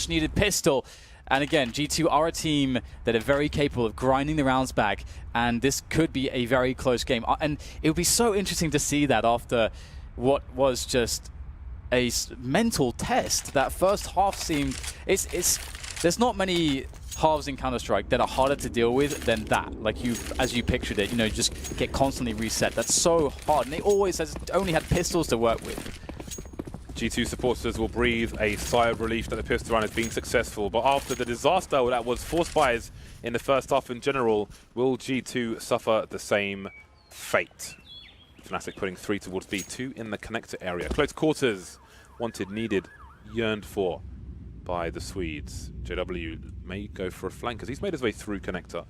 needed pistol. And again, G2 are a team that are very capable of grinding the rounds back, and this could be a very close game. And it would be so interesting to see that after what was just a mental test. That first half seemed... There's not many halves in Counter-Strike that are harder to deal with than that. Like as you pictured it, you know, just get constantly reset. That's so hard. And they always only had pistols to work with. G2 supporters will breathe a sigh of relief that the pistol round has been successful, but after the disaster that was Force Buys in the first half in general, will G2 suffer the same fate? Fnatic putting 3 towards B, 2 in the connector area. Close quarters, wanted, needed, yearned for by the Swedes. JW may go for a flank as he's made his way through connector.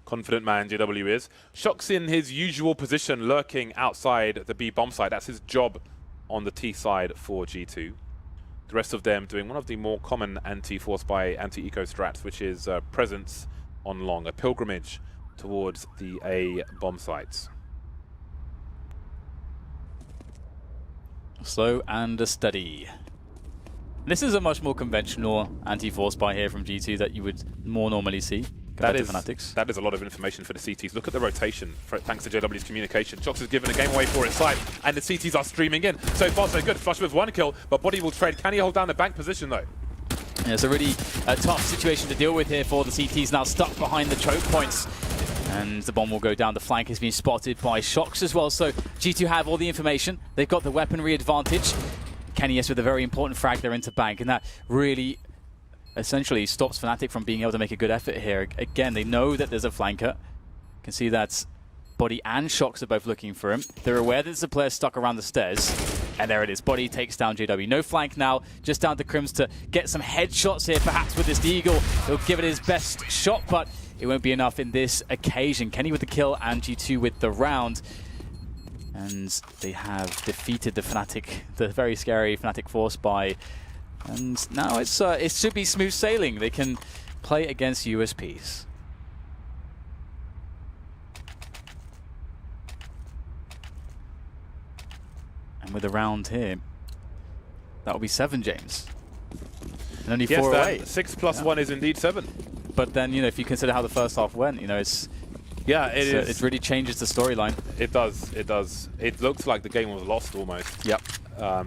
Confident man JW is. Shock's in his usual position, lurking outside the B bomb site. That's his job on the T side for G2. The rest of them doing one of the more common anti-force by anti-eco strats, which is presence on long, a pilgrimage towards the A bomb sites. Slow and steady. This is a much more conventional anti-force buy here from G2 that you would more normally see. That is a lot of information for the CTs. Look at the rotation, thanks to JW's communication. Shox has given a game away for his side, and the CTs are streaming in. So far, so good. Flush with 1 kill, but Body will trade. Can he hold down the bank position, though? Yeah, it's a really tough situation to deal with here for the CTs, now stuck behind the choke points. And the bomb will go down. The flank has been spotted by Shox as well. So G2 have all the information. They've got the weaponry advantage. Kenny's with a very important frag there into bank, and that really essentially stops Fnatic from being able to make a good effort here. Again, they know that there's a flanker. You can see that Body and Shox are both looking for him. They're aware that there's a player stuck around the stairs. And there it is. Body takes down JW. No flank now, just down to Crims to get some headshots here, perhaps with this Deagle. He'll give it his best shot, but it won't be enough in this occasion. Kenny with the kill and G2 with the round. And they have defeated the Fnatic, the very scary Fnatic Force by. And now it should be smooth sailing. They can play against USPs. And with a round here, that will be 7, James. And only 4 away. 6 plus 1 is indeed 7. But then, you know, if you consider how the first half went, you know, it really changes the storyline. It does. It does. It looks like the game was lost almost. Yep.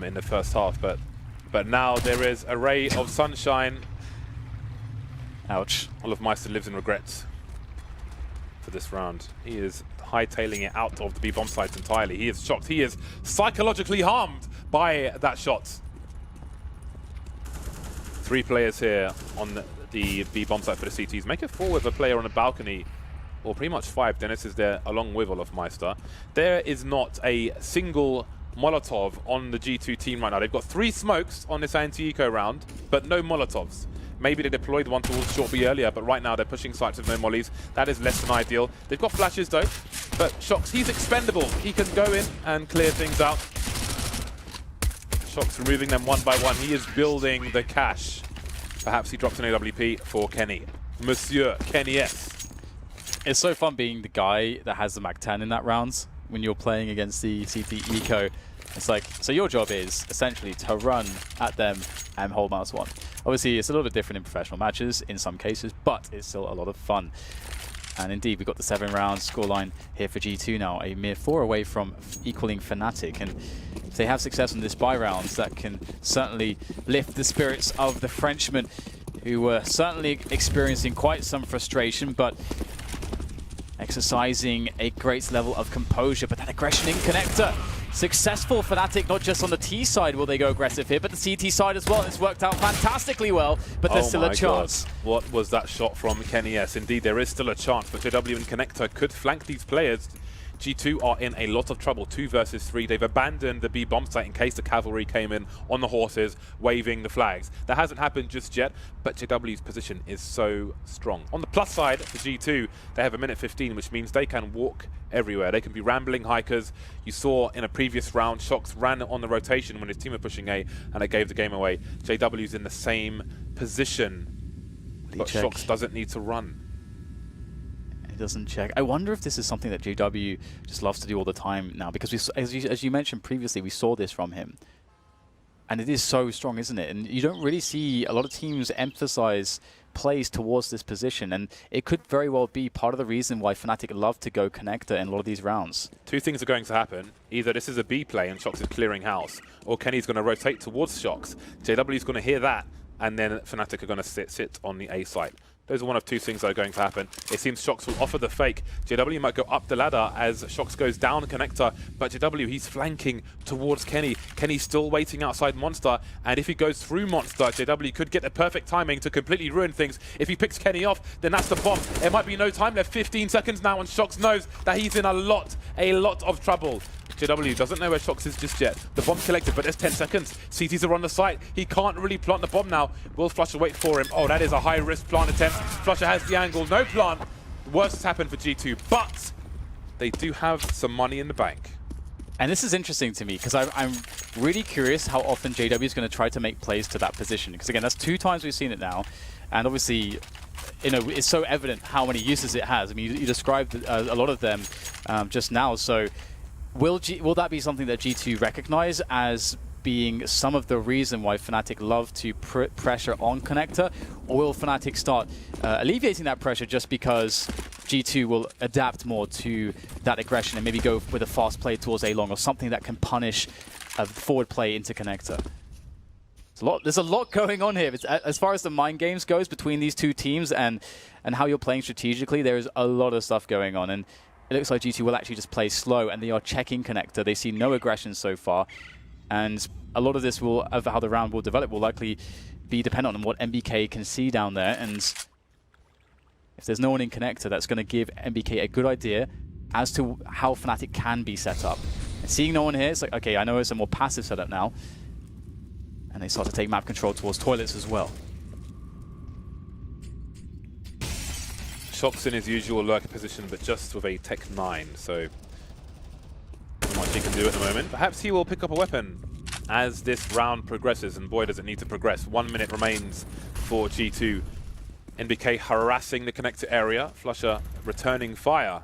In the first half, but now there is a ray of sunshine. Ouch. Olofmeister lives in regrets for this round. He is hightailing it out of the B bomb sites entirely. He is shocked. He is psychologically harmed by that shot. 3 players here on the B bomb site for the CTs. Make it 4 with a player on a balcony, or pretty much 5. Dennis is there along with Olofmeister. There is not a single Molotov on the G2 team right now. They've got 3 smokes on this anti-eco round, but no Molotovs. Maybe they deployed one towards short B earlier, but right now they're pushing sites with no mollies. That is less than ideal. They've got flashes though, but Shox, he's expendable. He can go in and clear things out. Shox removing them one by one. He is building the cash. Perhaps he drops an AWP for Kenny. Monsieur Kenny S. It's so fun being the guy that has the MAC-10 in that round when you're playing against the CT Eco. It's like, so your job is essentially to run at them and hold mouse 1. Obviously, it's a little bit different in professional matches in some cases, but it's still a lot of fun. And indeed, we've got the 7-round scoreline here for G2 now, a mere 4 away from equaling Fnatic. And if they have success in this buy rounds, that can certainly lift the spirits of the Frenchmen, who were certainly experiencing quite some frustration, but exercising a great level of composure. But that aggression in connector, successful Fnatic, not just on the T side will they go aggressive here, but the CT side as well. It's worked out fantastically well, but there's still a chance. God. What was that shot from Kenny S? Indeed, there is still a chance, but JW and Connector could flank these players. G2 are in a lot of trouble, 2 versus 3. They've abandoned the B bomb site in case the cavalry came in on the horses, waving the flags. That hasn't happened just yet, but JW's position is so strong. On the plus side for G2, they have a minute 15, which means they can walk everywhere. They can be rambling hikers. You saw in a previous round, Shox ran on the rotation when his team were pushing A, and it gave the game away. JW's in the same position, but Shox doesn't need to run. Doesn't check. I wonder if this is something that JW just loves to do all the time now, because as you mentioned previously, we saw this from him. And it is so strong, isn't it? And you don't really see a lot of teams emphasize plays towards this position, and it could very well be part of the reason why Fnatic love to go connector in a lot of these rounds. 2 things are going to happen. Either this is a B play and Shox is clearing house, or Kenny's going to rotate towards Shox. JW's going to hear that, and then Fnatic are going to sit on the A site. Those are one of two things that are going to happen. It seems Shox will offer the fake. JW might go up the ladder as Shox goes down connector, but JW, he's flanking towards Kenny. Kenny's still waiting outside Monster, and if he goes through Monster, JW could get the perfect timing to completely ruin things. If he picks Kenny off, then that's the bomb. There might be no time left, 15 seconds now, and Shox knows that he's in a lot of trouble. JW doesn't know where Shox is just yet. The bomb's collected, but there's 10 seconds. CTs are on the site. He can't really plant the bomb now. Will Flusher wait for him? Oh, that is a high-risk plant attempt. Flusher has the angle. No plant. Worst has happened for G2, but they do have some money in the bank. And this is interesting to me because I'm really curious how often JW is going to try to make plays to that position. Because again, that's 2 times we've seen it now. And obviously, you know, it's so evident how many uses it has. I mean, you described a lot of them just now. So will that be something that G2 recognize as being some of the reason why Fnatic love to pressure on connector? Or will Fnatic start alleviating that pressure just because G2 will adapt more to that aggression and maybe go with a fast play towards A-long or something that can punish a forward play into connector? There's a lot going on here. As far as the mind games goes between these two teams and how you're playing strategically, there is a lot of stuff going on. And it looks like G2 will actually just play slow, and they are checking connector. They see no aggression so far. And a lot of this of how the round will develop will likely be dependent on what MBK can see down there. And if there's no one in connector, that's going to give MBK a good idea as to how Fnatic can be set up. And seeing no one here, it's like, okay, I know it's a more passive setup now. And they start to take map control towards toilets as well. Shox in his usual lurker position, but just with a Tech 9, so not much he can do at the moment. Perhaps he will pick up a weapon as this round progresses, and boy does it need to progress. 1 minute remains for G2. NBK harassing the connector area, Flusher returning fire.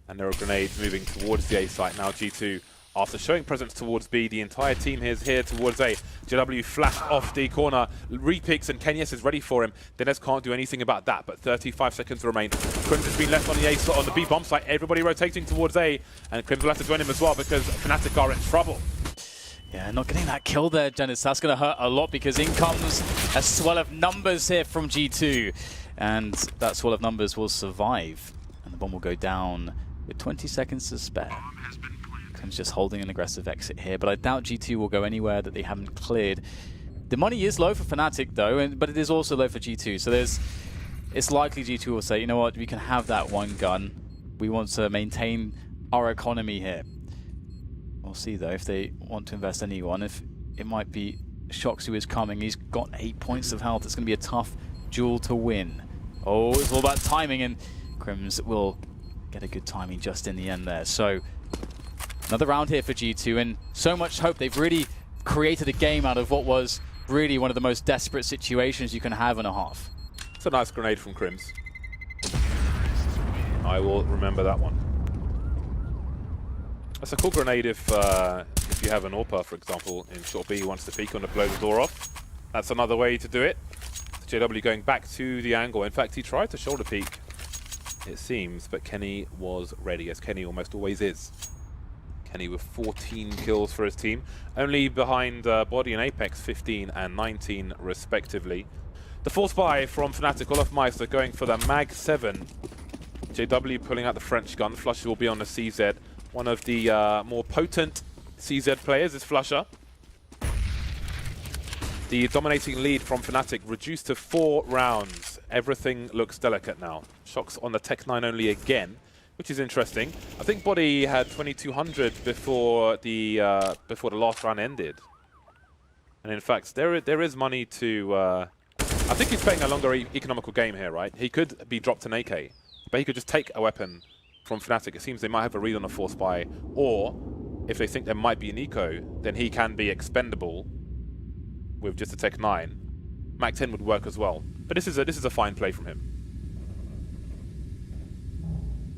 And there are grenades moving towards the A site. Now G2, after showing presence towards B, the entire team is here towards A. JW flash off the corner, repicks, and Kenyes is ready for him. Denez can't do anything about that, but 35 seconds remain. Crims has been left on the A slot on the B bomb site. Everybody rotating towards A, and Crims will have to join him as well because Fnatic are in trouble. Yeah, not getting that kill there, Dennis. That's going to hurt a lot because in comes a swell of numbers here from G2. And that swell of numbers will survive. And the bomb will go down with 20 seconds to spare. Crims just holding an aggressive exit here, but I doubt G2 will go anywhere that they haven't cleared. The money is low for Fnatic though, but it is also low for G2. So it's likely G2 will say, you know what, we can have that one gun. We want to maintain our economy here. We'll see though if they want to invest anyone. If it might be Shox who is coming. He's got 8 points of health. It's going to be a tough duel to win. Oh, it's all about timing, and Crims will get a good timing just in the end there. So another round here for G2, and so much hope. They've really created a game out of what was really one of the most desperate situations you can have in a half. It's a nice grenade from Crims. I will remember that one. That's a cool grenade if you have an AWPer, for example, in short B who wants to peek on to blow the door off. That's another way to do it. JW going back to the angle. In fact, he tried to shoulder peek, it seems, but Kenny was ready, as Kenny almost always is. Kenny with 14 kills for his team, only behind Body and Apex, 15 and 19 respectively. The force buy from Fnatic, Olaf Meister going for the Mag 7. JW pulling out the French gun. Flusher will be on the CZ. One of the more potent CZ players is Flusher. The dominating lead from Fnatic reduced to 4 rounds. Everything looks delicate now. Shox on the Tech 9 only again, which is interesting. I think Body had 2200 before the last round ended. And in fact, there is money to... I think he's playing a longer economical game here, right? He could be dropped an AK, but he could just take a weapon from Fnatic. It seems they might have a read on a force buy, or if they think there might be an eco, then he can be expendable with just a Tech 9. Mac 10 would work as well, but this is a fine play from him.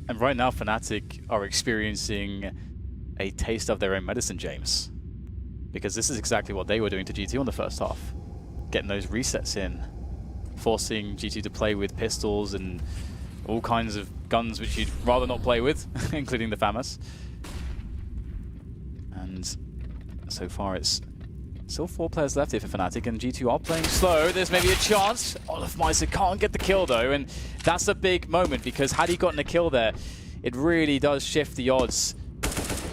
And right now, Fnatic are experiencing a taste of their own medicine, James, because this is exactly what they were doing to G2 on the first half, getting those resets in, forcing G2 to play with pistols and all kinds of guns which you'd rather not play with, including the FAMAS. And so far it's Still 4 players left here for Fnatic, and G2 are playing slow. There's maybe a chance. olofmeister can't get the kill though, and that's a big moment because had he gotten a kill there, it really does shift the odds.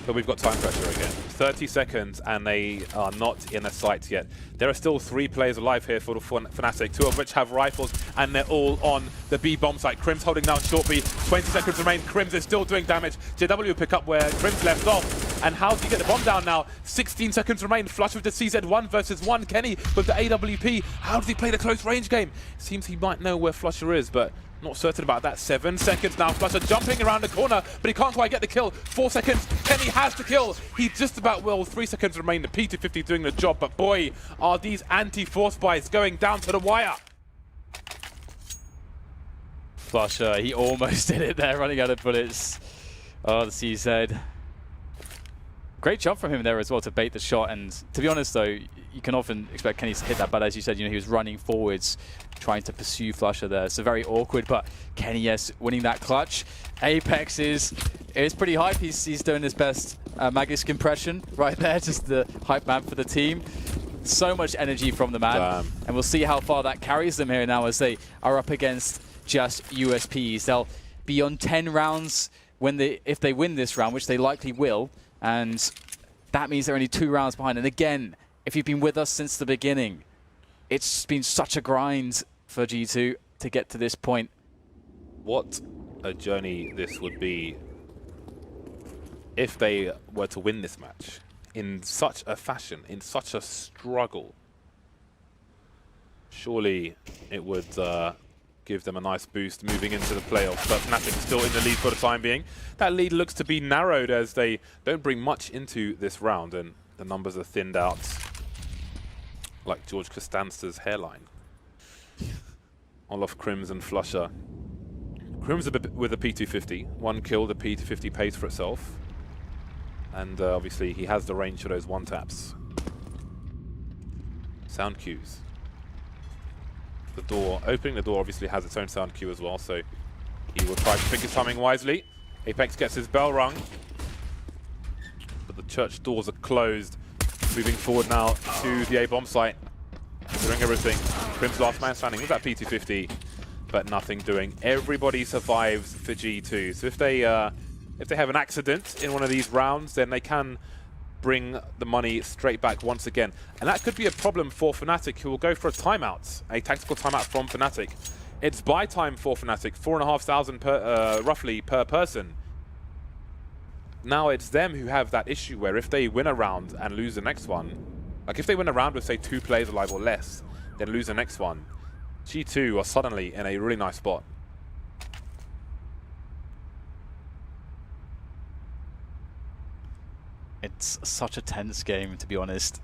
But we've got time pressure again. 30 seconds and they are not in a sight yet. There are still 3 players alive here for the Fnatic, 2 of which have rifles, and they're all on the B bomb site. Crim's holding down short B. 20 seconds remain. Crims is still doing damage. JW will pick up where Crims left off. And how does he get the bomb down now? 16 seconds remain. Flush with the CZ1 versus 1. Kenny with the AWP. How does he play the close range game? Seems he might know where Flusher is, but not certain about that. 7 seconds now. Flusher jumping around the corner, but he can't quite get the kill. 4 seconds. Kenny has the kill. He just about will. 3 seconds remain. The P250 doing the job, but boy, are these anti-force buys going down to the wire. Flusher, he almost did it there, running out of bullets. Oh, the CZ. Great jump from him there as well to bait the shot. And to be honest though, you can often expect Kenny to hit that, but as you said, you know, he was running forwards, trying to pursue Flusher there. So very awkward, but Kenny, yes, winning that clutch. Apex is pretty hype. He's doing his best Magisk impression right there, just the hype man for the team. So much energy from the man. Damn. And we'll see how far that carries them here now as they are up against just USPs. They'll be on 10 rounds if they win this round, which they likely will. And that means they're only 2 rounds behind. And again, if you've been with us since the beginning, it's been such a grind for G2 to get to this point. What a journey this would be if they were to win this match in such a fashion, in such a struggle. Surely it would give them a nice boost moving into the playoffs, but Fnatic still in the lead for the time being. That lead looks to be narrowed as they don't bring much into this round, and the numbers are thinned out like George Costanza's hairline. Olof, Crims and Flusher. Crims with a P250. 1 kill, the P250 pays for itself. And obviously he has the range for those 1-taps. Sound cues. The door, opening the door obviously has its own sound cue as well, so he will try to pick his timing wisely. Apex gets his bell rung, but the church doors are closed. Moving forward now to the A-bomb site, doing everything. Crim's last man standing with that P250, but nothing doing. Everybody survives for G2, so if they have an accident in one of these rounds, then they can bring the money straight back once again. And that could be a problem for Fnatic, who will go for a timeout, a tactical timeout from Fnatic. It's buy time for Fnatic, 4,500 roughly per person. Now it's them who have that issue where if they win a round and lose the next one, like if they win a round with say 2 players alive or less, then lose the next one, G2 are suddenly in a really nice spot. It's such a tense game, to be honest,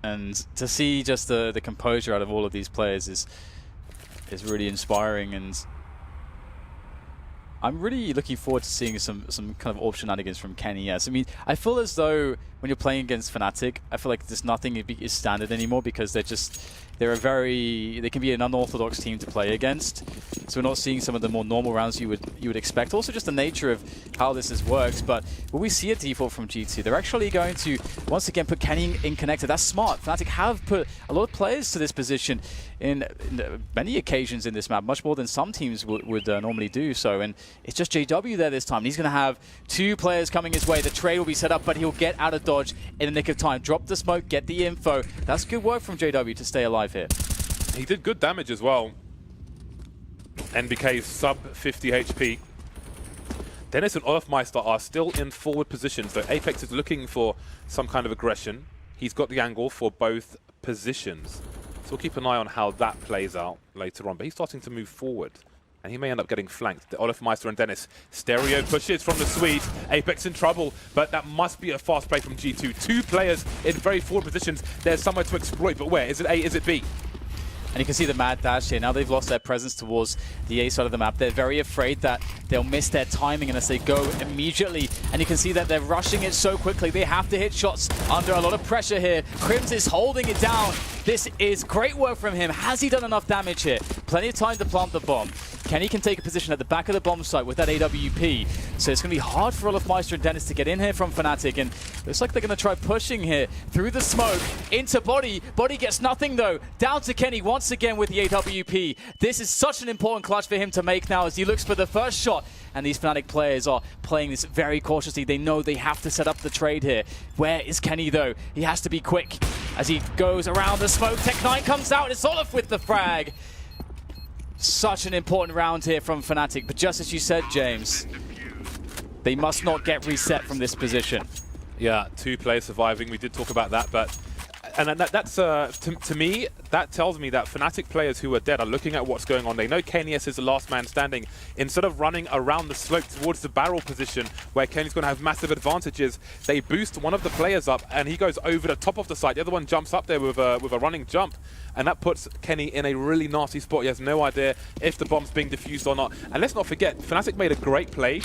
and to see just the composure out of all of these players is really inspiring, and I'm really looking forward to seeing some kind of AWP shenanigans from Kenny. Yes, I mean, I feel as though when you're playing against Fnatic, I feel like there's nothing is standard anymore because they can be an unorthodox team to play against. So we're not seeing some of the more normal rounds you would expect. Also, just the nature of how this works. But when we see a default from G2, they're actually going to once again put Kenny in connector. That's smart. Fnatic have put a lot of players to this position in many occasions in this map, much more than some teams would normally do so. And it's just JW there this time. He's going to have 2 players coming his way. The trade will be set up, but he'll get out of dodge in the nick of time. Drop the smoke, get the info. That's good work from JW to stay alive here. He did good damage as well. NBK's sub 50 HP. Dennis and olofmeister are still in forward positions, so Apex is looking for some kind of aggression. He's got the angle for both positions. So we'll keep an eye on how that plays out later on. But he's starting to move forward, and he may end up getting flanked. olofmeister and Dennis. Stereo pushes from the Swede. Apex in trouble, but that must be a fast play from G2. 2 players in very forward positions. There's somewhere to exploit, but where? Is it A, is it B? And you can see the mad dash here. Now they've lost their presence towards the A side of the map. They're very afraid that they'll miss their timing unless they go immediately. And you can see that they're rushing it so quickly. They have to hit shots under a lot of pressure here. Crims is holding it down. This is great work from him. Has he done enough damage here? Plenty of time to plant the bomb. Kenny can take a position at the back of the bomb site with that AWP, so it's going to be hard for Olofmeister and Dennis to get in here from Fnatic, and looks like they're going to try pushing here through the smoke into Body. Body gets nothing though. Down to Kenny once again with the AWP. This is such an important clutch for him to make now as he looks for the first shot, and these Fnatic players are playing this very cautiously. They know they have to set up the trade here. Where is Kenny though? He has to be quick as he goes around the smoke. Tech9 comes out. It's Olof with the frag. Such an important round here from Fnatic, but just as you said, James, they must not get reset from this position. Yeah, 2 players surviving. We did talk about that, but that's to me, that tells me that Fnatic players who are dead are looking at what's going on. They know KNES is the last man standing. Instead of running around the slope towards the barrel position where Kenny's going to have massive advantages, they boost one of the players up and he goes over the top of the site. The other one jumps up there with a running jump, and that puts Kenny in a really nasty spot. He has no idea if the bomb's being defused or not. And let's not forget, Fnatic made a great play.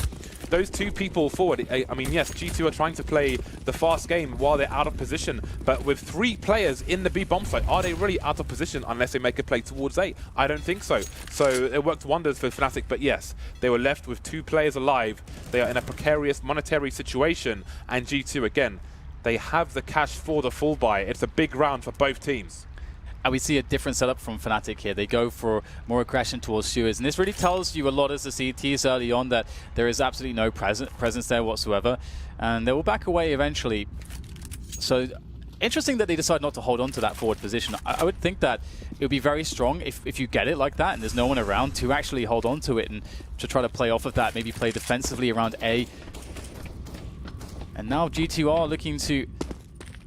Those 2 people forward, I mean, yes, G2 are trying to play the fast game while they're out of position, but with 3 players in the B bomb site, are they really out of position unless they make a play towards A? I don't think so. So it worked wonders for Fnatic, but yes, they were left with 2 players alive. They are in a precarious monetary situation, and G2, again, they have the cash for the full buy. It's a big round for both teams. And we see a different setup from Fnatic here. They go for more aggression towards Sewers, and this really tells you a lot as the CTs early on that there is absolutely no presence there whatsoever, and they will back away eventually. So interesting that they decide not to hold on to that forward position. I would think that it would be very strong if you get it like that and there's no one around to actually hold on to it and to try to play off of that, maybe play defensively around A. And now G2 are looking to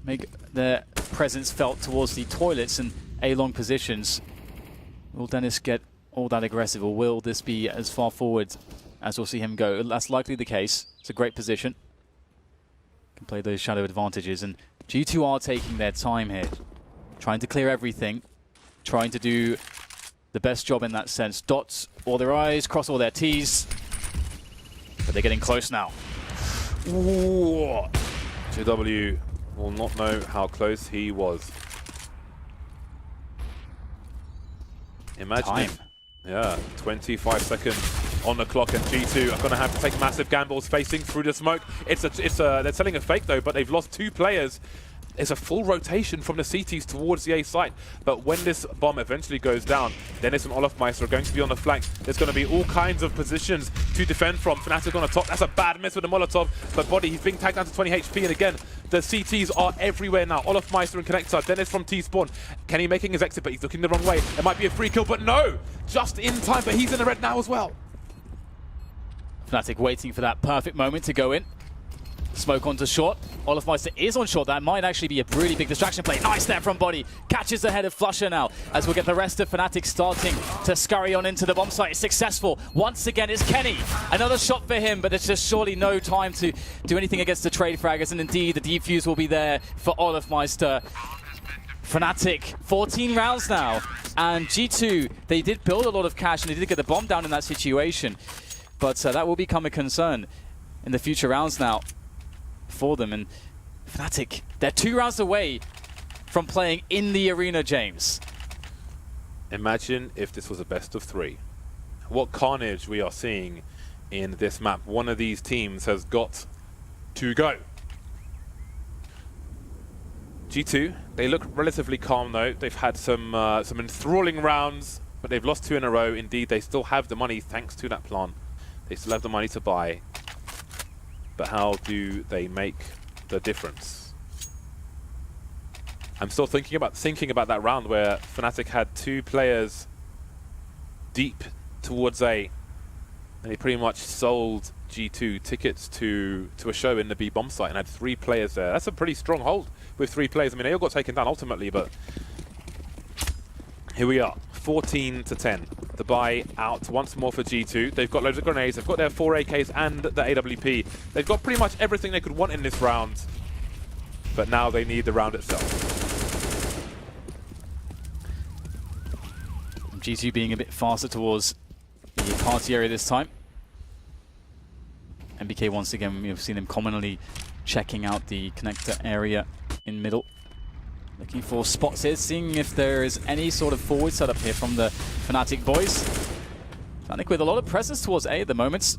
make their presence felt towards the toilets and A-long positions. Will Dennis get all that aggressive, or will this be as far forward as we'll see him go? That's likely the case. It's a great position. Can play those shadow advantages, and G2 are taking their time here, trying to clear everything, trying to do the best job in that sense. Dots all their I's, cross all their T's, but they're getting close now. Ooh. 2W will not know how close he was. Imagine time. Yeah, 25 seconds on the clock, and G2 are going to have to take massive gambles facing through the smoke. They're selling a fake though, but they've lost 2 players. It's a full rotation from the CTs towards the A site, but when this bomb eventually goes down, Dennis and Olofmeister are going to be on the flank. There's going to be all kinds of positions to defend from. Fnatic on the top. That's a bad miss with the Molotov, but Body, he's being tagged down to 20 HP, and again, the CTs are everywhere now. Olofmeister and Connector, Dennis from T-Spawn. Kenny making his exit, but he's looking the wrong way. It might be a free kill, but no! Just in time, but he's in the red now as well. Fnatic waiting for that perfect moment to go in. Smoke onto short. Olofmeister is on short. That might actually be a really big distraction play. Nice there from Body. Catches the head of Flusher now as we'll get the rest of Fnatic starting to scurry on into the bomb site. It's successful. Once again, it's Kenny. Another shot for him, but there's just surely no time to do anything against the trade fraggers. And indeed, the defuse will be there for Olofmeister. Fnatic, 14 rounds now. And G2, they did build a lot of cash and they did get the bomb down in that situation. But that will become a concern in the future rounds now for them. And Fnatic, they're 2 rounds away from playing in the arena, James. Imagine if this was a best of 3. What carnage we are seeing in this map. One of these teams has got to go. G2, they look relatively calm though. They've had some enthralling rounds, but they've lost 2 in a row. Indeed, they still have the money thanks to that plan. They still have the money to buy. But how do they make the difference? I'm still thinking about that round where Fnatic had 2 players deep towards A, and they pretty much sold G2 tickets to a show in the B bomb site and had 3 players there. That's a pretty strong hold with 3 players. I mean, they all got taken down ultimately, but here we are, 14 to 10. The buy out once more for G2. They've got loads of grenades, they've got their 4 AKs and the AWP. They've got pretty much everything they could want in this round, but now they need the round itself. G2 being a bit faster towards the party area this time. MBK once again, we've seen them commonly checking out the connector area in middle. Looking for spots here, seeing if there is any sort of forward setup here from the Fnatic boys. Fnatic with a lot of presence towards A at the moment.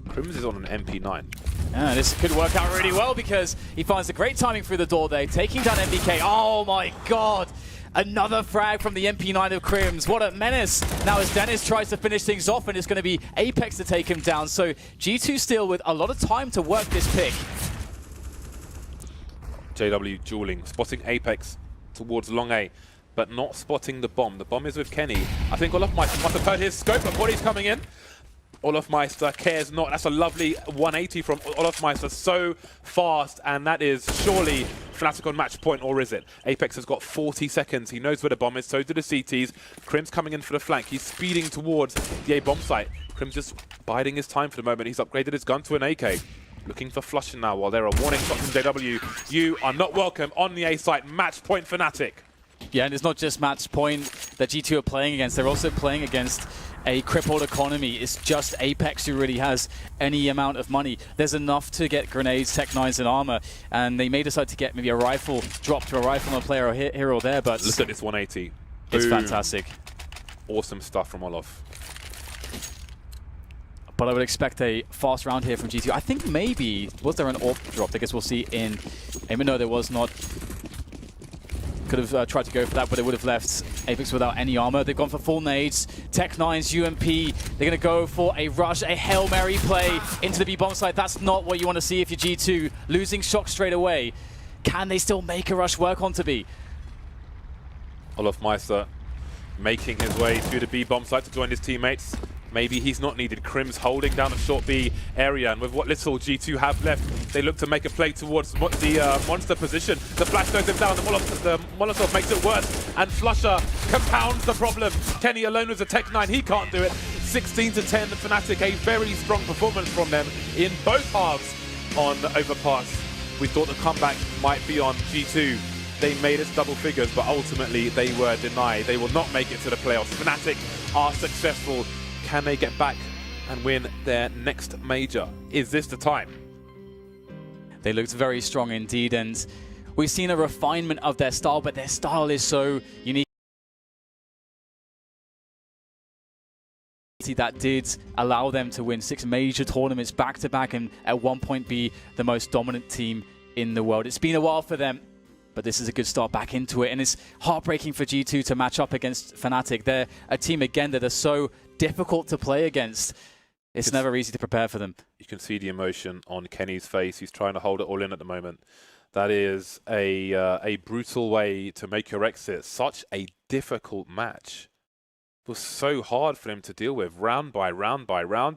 Crims is on an MP9. Yeah, this could work out really well because he finds the great timing through the door there, taking down MBK. Oh my god! Another frag from the MP9 of Crims. What a menace. Now as Dennis tries to finish things off, and it's going to be Apex to take him down. So G2 still with a lot of time to work this pick. JW dueling, spotting Apex towards long A, but not spotting the bomb. The bomb is with Kenny. I think Olofmeister must have heard his scope before he's coming in. Olofmeister cares not. That's a lovely 180 from Olofmeister. So fast, and that is surely Fnatic on match point, or is it? Apex has got 40 seconds. He knows where the bomb is, so do the CTs. Crims coming in for the flank. He's speeding towards the A bomb site. Crims just biding his time for the moment. He's upgraded his gun to an AK. Looking for flushing now while there are warning shots from JW. You are not welcome on the A site. Match point Fnatic. Yeah, and it's not just match point that G2 are playing against. They're also playing against a crippled economy. It's just Apex who really has any amount of money. There's enough to get grenades, Tech 9s, and armor, and they may decide to get maybe a rifle, drop to a rifle on a player or here or there, but look at this 180. It's Boom. fantastic. Awesome stuff from Olof. But I would expect a fast round here from G2. I think maybe, was there an AWP drop? I guess we'll see in Aiming. No, there was not. Could have tried to go for that, but it would have left Apex without any armor. They've gone for full nades. Tech 9's UMP. They're going to go for a rush, a Hail Mary play into the B bomb site. That's not what you want to see if you're G2. Losing shock straight away. Can they still make a rush work onto B? Olofmeister making his way through the B bomb site to join his teammates. Maybe he's not needed. Crims holding down the short B area, and with what little G2 have left, they look to make a play towards the monster position. The flash goes him down, the Molotov makes it worse, and Flusher compounds the problem. Kenny alone with a Tech 9, he can't do it. 16 to 10, Fnatic, a very strong performance from them in both halves on Overpass. We thought the comeback might be on G2. They made it double figures, but ultimately they were denied. They will not make it to the playoffs. Fnatic are successful. Can they get back and win their next major? Is this the time? They looked very strong indeed, and we've seen a refinement of their style, but their style is so unique. That did allow them to win 6 major tournaments back-to-back and at one point be the most dominant team in the world. It's been a while for them, but this is a good start back into it, and it's heartbreaking for G2 to match up against Fnatic. They're a team, again, that are so difficult to play against. It's never easy to prepare for them. You can see the emotion on Kenny's face. He's trying to hold it all in at the moment. That is a brutal way to make your exit. Such a difficult match. It was so hard for him to deal with, round by round by round.